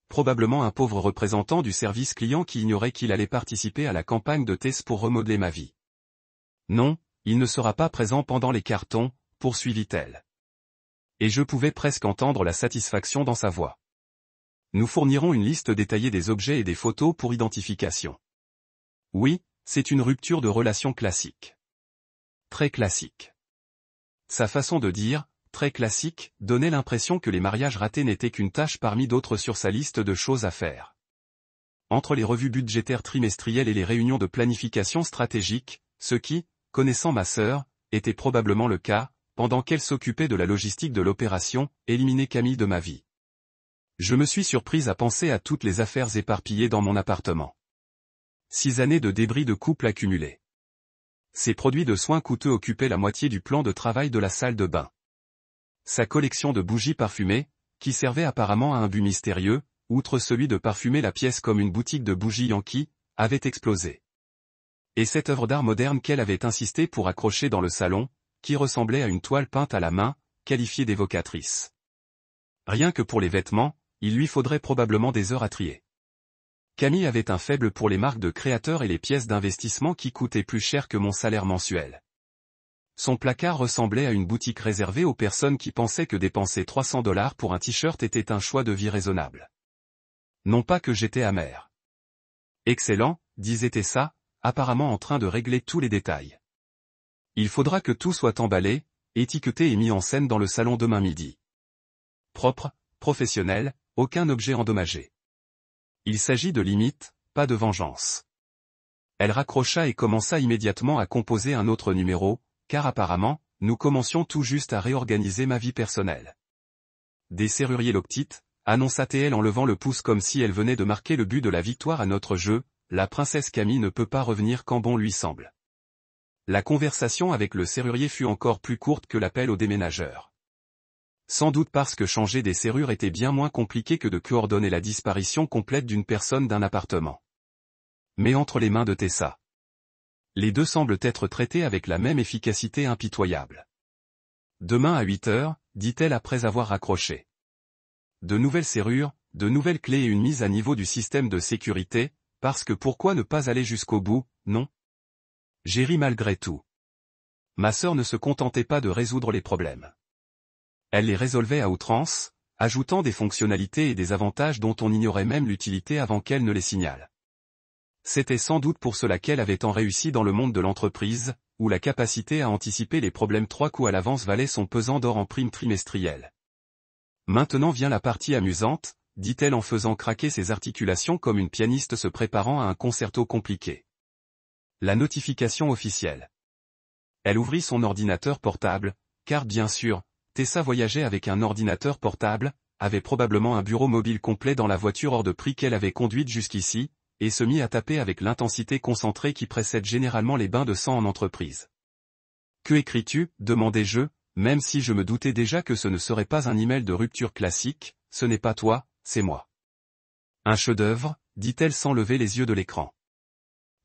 Probablement un pauvre représentant du service client qui ignorait qu'il allait participer à la campagne de Tess pour remodeler ma vie. Non, il ne sera pas présent pendant les cartons, poursuivit-elle. Et je pouvais presque entendre la satisfaction dans sa voix. Nous fournirons une liste détaillée des objets et des photos pour identification. Oui, c'est une rupture de relation classique. Très classique. Sa façon de dire, très classique, donnait l'impression que les mariages ratés n'étaient qu'une tâche parmi d'autres sur sa liste de choses à faire. Entre les revues budgétaires trimestrielles et les réunions de planification stratégique, ce qui, connaissant ma sœur, était probablement le cas, pendant qu'elle s'occupait de la logistique de l'opération, éliminer Camille de ma vie. Je me suis surprise à penser à toutes les affaires éparpillées dans mon appartement. 6 années de débris de couple accumulés. Ces produits de soins coûteux occupaient la moitié du plan de travail de la salle de bain. Sa collection de bougies parfumées, qui servait apparemment à un but mystérieux, outre celui de parfumer la pièce comme une boutique de bougies Yankee, avait explosé. Et cette œuvre d'art moderne qu'elle avait insisté pour accrocher dans le salon, qui ressemblait à une toile peinte à la main, qualifiée d'évocatrice. Rien que pour les vêtements, il lui faudrait probablement des heures à trier. Camille avait un faible pour les marques de créateurs et les pièces d'investissement qui coûtaient plus cher que mon salaire mensuel. Son placard ressemblait à une boutique réservée aux personnes qui pensaient que dépenser $300 pour un t-shirt était un choix de vie raisonnable. Non pas que j'étais amer. Excellent, disait Tessa, apparemment en train de régler tous les détails. Il faudra que tout soit emballé, étiqueté et mis en scène dans le salon demain midi. Propre, professionnel, aucun objet endommagé. Il s'agit de limite, pas de vengeance. Elle raccrocha et commença immédiatement à composer un autre numéro, car apparemment, nous commencions tout juste à réorganiser ma vie personnelle. Des serruriers Loctite, annonça-t-elle en levant le pouce comme si elle venait de marquer le but de la victoire à notre jeu, la princesse Camille ne peut pas revenir quand bon lui semble. La conversation avec le serrurier fut encore plus courte que l'appel au déménageur. Sans doute parce que changer des serrures était bien moins compliqué que de coordonner la disparition complète d'une personne d'un appartement. Mais entre les mains de Tessa. Les deux semblent être traités avec la même efficacité impitoyable. Demain à 8 heures, dit-elle après avoir raccroché. De nouvelles serrures, de nouvelles clés et une mise à niveau du système de sécurité, parce que pourquoi ne pas aller jusqu'au bout, non? J'ai ri malgré tout. Ma sœur ne se contentait pas de résoudre les problèmes. Elle les résolvait à outrance, ajoutant des fonctionnalités et des avantages dont on ignorait même l'utilité avant qu'elle ne les signale. C'était sans doute pour cela qu'elle avait tant réussi dans le monde de l'entreprise, où la capacité à anticiper les problèmes 3 coups à l'avance valait son pesant d'or en prime trimestrielle. Maintenant vient la partie amusante, dit-elle en faisant craquer ses articulations comme une pianiste se préparant à un concerto compliqué. La notification officielle. Elle ouvrit son ordinateur portable, car bien sûr, Tessa voyageait avec un ordinateur portable, avait probablement un bureau mobile complet dans la voiture hors de prix qu'elle avait conduite jusqu'ici, et se mit à taper avec l'intensité concentrée qui précède généralement les bains de sang en entreprise. « Que écris-tu » demandai-je, même si je me doutais déjà que ce ne serait pas un email de rupture classique, « Ce n'est pas toi, c'est moi. » Un chef-d'œuvre, dit-elle sans lever les yeux de l'écran.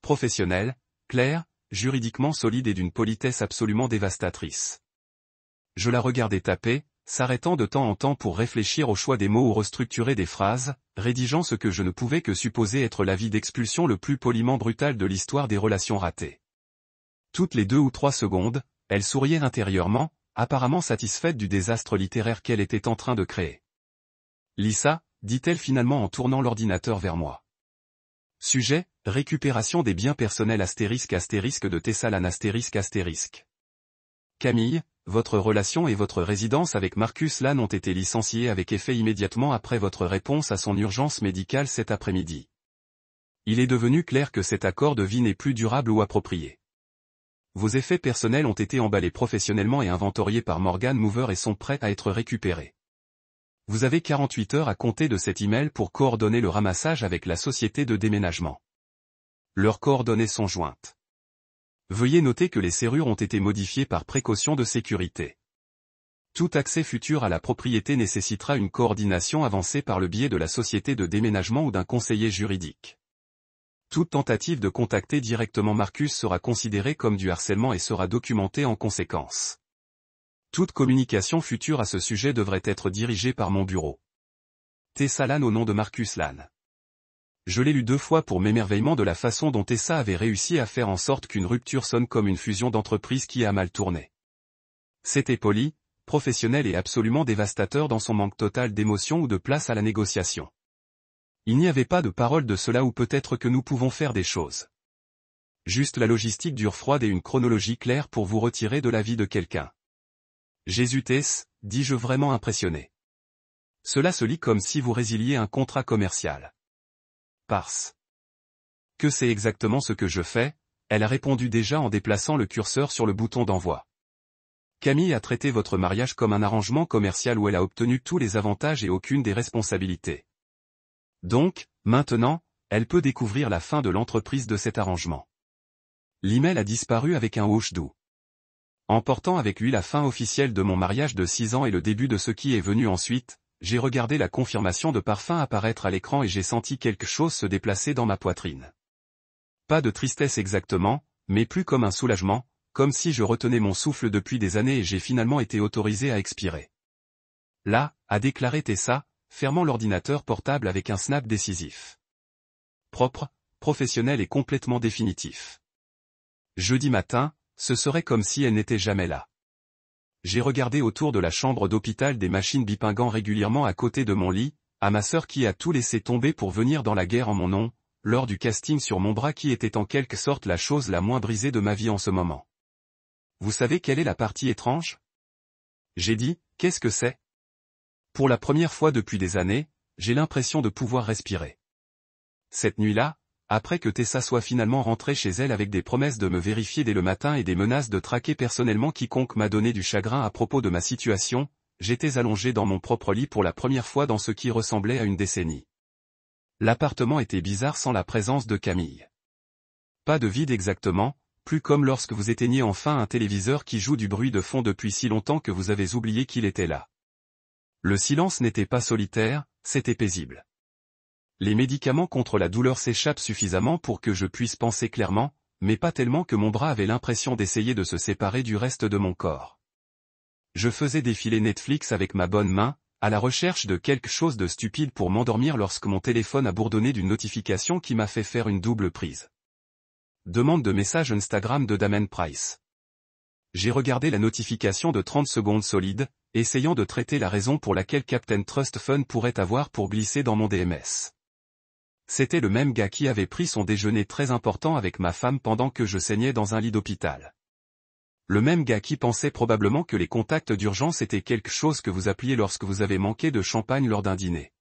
Professionnel, clair, juridiquement solide et d'une politesse absolument dévastatrice. Je la regardais taper, s'arrêtant de temps en temps pour réfléchir au choix des mots ou restructurer des phrases, rédigeant ce que je ne pouvais que supposer être l'avis d'expulsion le plus poliment brutal de l'histoire des relations ratées. Toutes les 2 ou 3 secondes, elle souriait intérieurement, apparemment satisfaite du désastre littéraire qu'elle était en train de créer. « Lisa » dit-elle finalement en tournant l'ordinateur vers moi. Sujet, récupération des biens personnels *** de Tessa ***. Camille, votre relation et votre résidence avec Marcus Lane ont été licenciées avec effet immédiatement après votre réponse à son urgence médicale cet après-midi. Il est devenu clair que cet accord de vie n'est plus durable ou approprié. Vos effets personnels ont été emballés professionnellement et inventoriés par Morgan Mover et sont prêts à être récupérés. Vous avez 48 heures à compter de cet email pour coordonner le ramassage avec la société de déménagement. Leurs coordonnées sont jointes. Veuillez noter que les serrures ont été modifiées par précaution de sécurité. Tout accès futur à la propriété nécessitera une coordination avancée par le biais de la société de déménagement ou d'un conseiller juridique. Toute tentative de contacter directement Marcus sera considérée comme du harcèlement et sera documentée en conséquence. Toute communication future à ce sujet devrait être dirigée par mon bureau. Tessa Lane au nom de Marcus Lane. Je l'ai lu 2 fois pour m'émerveillement de la façon dont Tessa avait réussi à faire en sorte qu'une rupture sonne comme une fusion d'entreprises qui a mal tourné. C'était poli, professionnel et absolument dévastateur dans son manque total d'émotion ou de place à la négociation. Il n'y avait pas de parole de cela ou peut-être que nous pouvons faire des choses. Juste la logistique dure froide et une chronologie claire pour vous retirer de la vie de quelqu'un. Jésus Tess, dis-je vraiment impressionné. Cela se lit comme si vous résiliez un contrat commercial. Parce que c'est exactement ce que je fais, elle a répondu déjà en déplaçant le curseur sur le bouton d'envoi. Camille a traité votre mariage comme un arrangement commercial où elle a obtenu tous les avantages et aucune des responsabilités. Donc, maintenant, elle peut découvrir la fin de l'entreprise de cet arrangement. L'email a disparu avec un hoche doux. Emportant avec lui la fin officielle de mon mariage de 6 ans et le début de ce qui est venu ensuite, j'ai regardé la confirmation de parfum apparaître à l'écran et j'ai senti quelque chose se déplacer dans ma poitrine. Pas de tristesse exactement, mais plus comme un soulagement, comme si je retenais mon souffle depuis des années et j'ai finalement été autorisé à expirer. Là, a déclaré Tessa, fermant l'ordinateur portable avec un snap décisif. Propre, professionnel et complètement définitif. Jeudi matin, ce serait comme si elle n'était jamais là. J'ai regardé autour de la chambre d'hôpital des machines bipingant régulièrement à côté de mon lit, à ma sœur qui a tout laissé tomber pour venir dans la guerre en mon nom, lors du casting sur mon bras qui était en quelque sorte la chose la moins brisée de ma vie en ce moment. Vous savez quelle est la partie étrange? J'ai dit, qu'est-ce que c'est? Pour la première fois depuis des années, j'ai l'impression de pouvoir respirer. Cette nuit-là, après que Tessa soit finalement rentrée chez elle avec des promesses de me vérifier dès le matin et des menaces de traquer personnellement quiconque m'a donné du chagrin à propos de ma situation, j'étais allongé dans mon propre lit pour la première fois dans ce qui ressemblait à une décennie. L'appartement était bizarre sans la présence de Camille. Pas de vide exactement, plus comme lorsque vous éteignez enfin un téléviseur qui joue du bruit de fond depuis si longtemps que vous avez oublié qu'il était là. Le silence n'était pas solitaire, c'était paisible. Les médicaments contre la douleur s'échappent suffisamment pour que je puisse penser clairement, mais pas tellement que mon bras avait l'impression d'essayer de se séparer du reste de mon corps. Je faisais défiler Netflix avec ma bonne main, à la recherche de quelque chose de stupide pour m'endormir lorsque mon téléphone a bourdonné d'une notification qui m'a fait faire une double prise. Demande de message Instagram de Damien Price. J'ai regardé la notification de 30 secondes solides, essayant de traiter la raison pour laquelle Captain Trust Fun pourrait avoir pour glisser dans mon DMS. C'était le même gars qui avait pris son déjeuner très important avec ma femme pendant que je saignais dans un lit d'hôpital. Le même gars qui pensait probablement que les contacts d'urgence étaient quelque chose que vous appeliez lorsque vous avez manqué de champagne lors d'un dîner.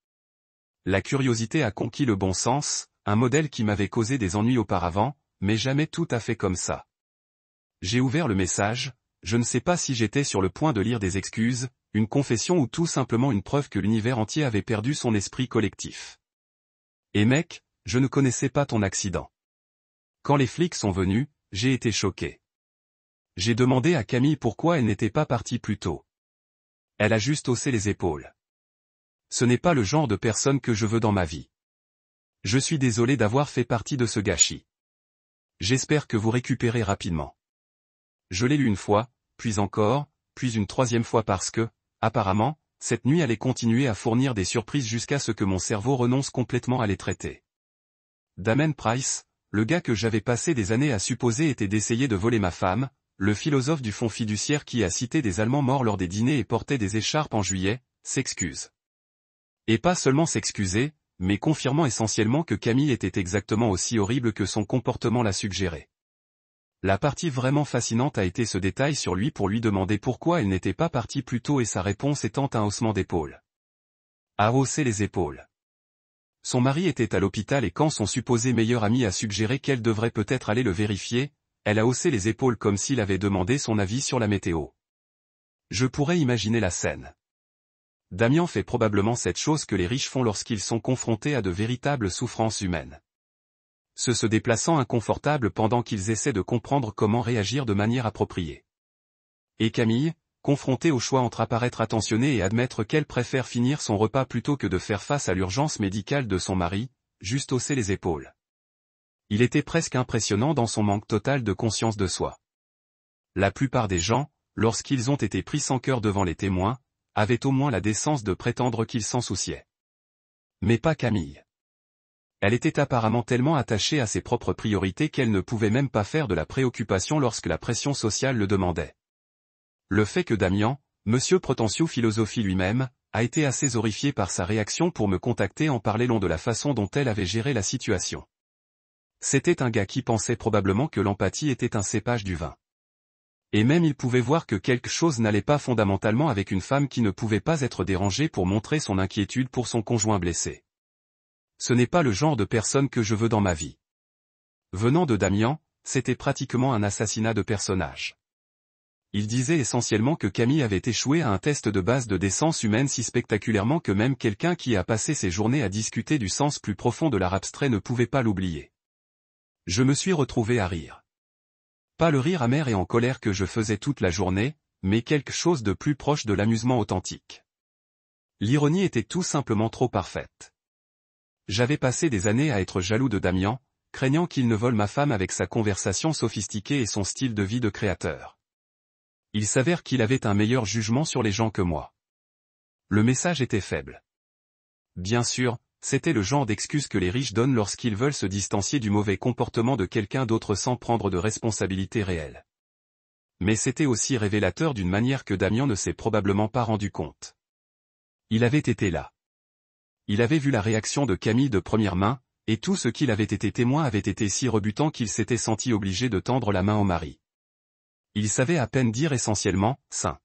La curiosité a conquis le bon sens, un modèle qui m'avait causé des ennuis auparavant, mais jamais tout à fait comme ça. J'ai ouvert le message, je ne sais pas si j'étais sur le point de lire des excuses, une confession ou tout simplement une preuve que l'univers entier avait perdu son esprit collectif. Et mec, je ne connaissais pas ton accident. Quand les flics sont venus, j'ai été choqué. J'ai demandé à Camille pourquoi elle n'était pas partie plus tôt. Elle a juste haussé les épaules. Ce n'est pas le genre de personne que je veux dans ma vie. Je suis désolé d'avoir fait partie de ce gâchis. J'espère que vous récupérez rapidement. Je l'ai lu une fois, puis encore, puis une 3e fois parce que, apparemment, cette nuit allait continuer à fournir des surprises jusqu'à ce que mon cerveau renonce complètement à les traiter. Damien Price, le gars que j'avais passé des années à supposer était d'essayer de voler ma femme, le philosophe du fonds fiduciaire qui a cité des Allemands morts lors des dîners et portait des écharpes en juillet, s'excuse. Et pas seulement s'excuser, mais confirmant essentiellement que Camille était exactement aussi horrible que son comportement l'a suggéré. La partie vraiment fascinante a été ce détail sur lui pour lui demander pourquoi elle n'était pas partie plus tôt et sa réponse étant un haussement d'épaules. A hausser les épaules. Son mari était à l'hôpital et quand son supposé meilleur ami a suggéré qu'elle devrait peut-être aller le vérifier, elle a haussé les épaules comme s'il avait demandé son avis sur la météo. Je pourrais imaginer la scène. Damian fait probablement cette chose que les riches font lorsqu'ils sont confrontés à de véritables souffrances humaines. Se déplaçant inconfortables pendant qu'ils essaient de comprendre comment réagir de manière appropriée. Et Camille, confrontée au choix entre apparaître attentionnée et admettre qu'elle préfère finir son repas plutôt que de faire face à l'urgence médicale de son mari, juste hausser les épaules. Il était presque impressionnant dans son manque total de conscience de soi. La plupart des gens, lorsqu'ils ont été pris sans cœur devant les témoins, avaient au moins la décence de prétendre qu'ils s'en souciaient. Mais pas Camille. Elle était apparemment tellement attachée à ses propres priorités qu'elle ne pouvait même pas faire de la préoccupation lorsque la pression sociale le demandait. Le fait que Damian, Monsieur Prétentieux Philosophie lui-même, a été assez horrifié par sa réaction pour me contacter en parler long de la façon dont elle avait géré la situation. C'était un gars qui pensait probablement que l'empathie était un cépage du vin. Et même il pouvait voir que quelque chose n'allait pas fondamentalement avec une femme qui ne pouvait pas être dérangée pour montrer son inquiétude pour son conjoint blessé. Ce n'est pas le genre de personne que je veux dans ma vie. Venant de Damian, c'était pratiquement un assassinat de personnage. Il disait essentiellement que Camille avait échoué à un test de base de décence humaine si spectaculairement que même quelqu'un qui a passé ses journées à discuter du sens plus profond de l'art abstrait ne pouvait pas l'oublier. Je me suis retrouvé à rire. Pas le rire amer et en colère que je faisais toute la journée, mais quelque chose de plus proche de l'amusement authentique. L'ironie était tout simplement trop parfaite. J'avais passé des années à être jaloux de Damian, craignant qu'il ne vole ma femme avec sa conversation sophistiquée et son style de vie de créateur. Il s'avère qu'il avait un meilleur jugement sur les gens que moi. Le message était faible. Bien sûr, c'était le genre d'excuse que les riches donnent lorsqu'ils veulent se distancier du mauvais comportement de quelqu'un d'autre sans prendre de responsabilité réelle. Mais c'était aussi révélateur d'une manière que Damian ne s'est probablement pas rendu compte. Il avait été là. Il avait vu la réaction de Camille de première main, et tout ce qu'il avait été témoin avait été si rebutant qu'il s'était senti obligé de tendre la main au mari. Il savait à peine dire essentiellement « saint ».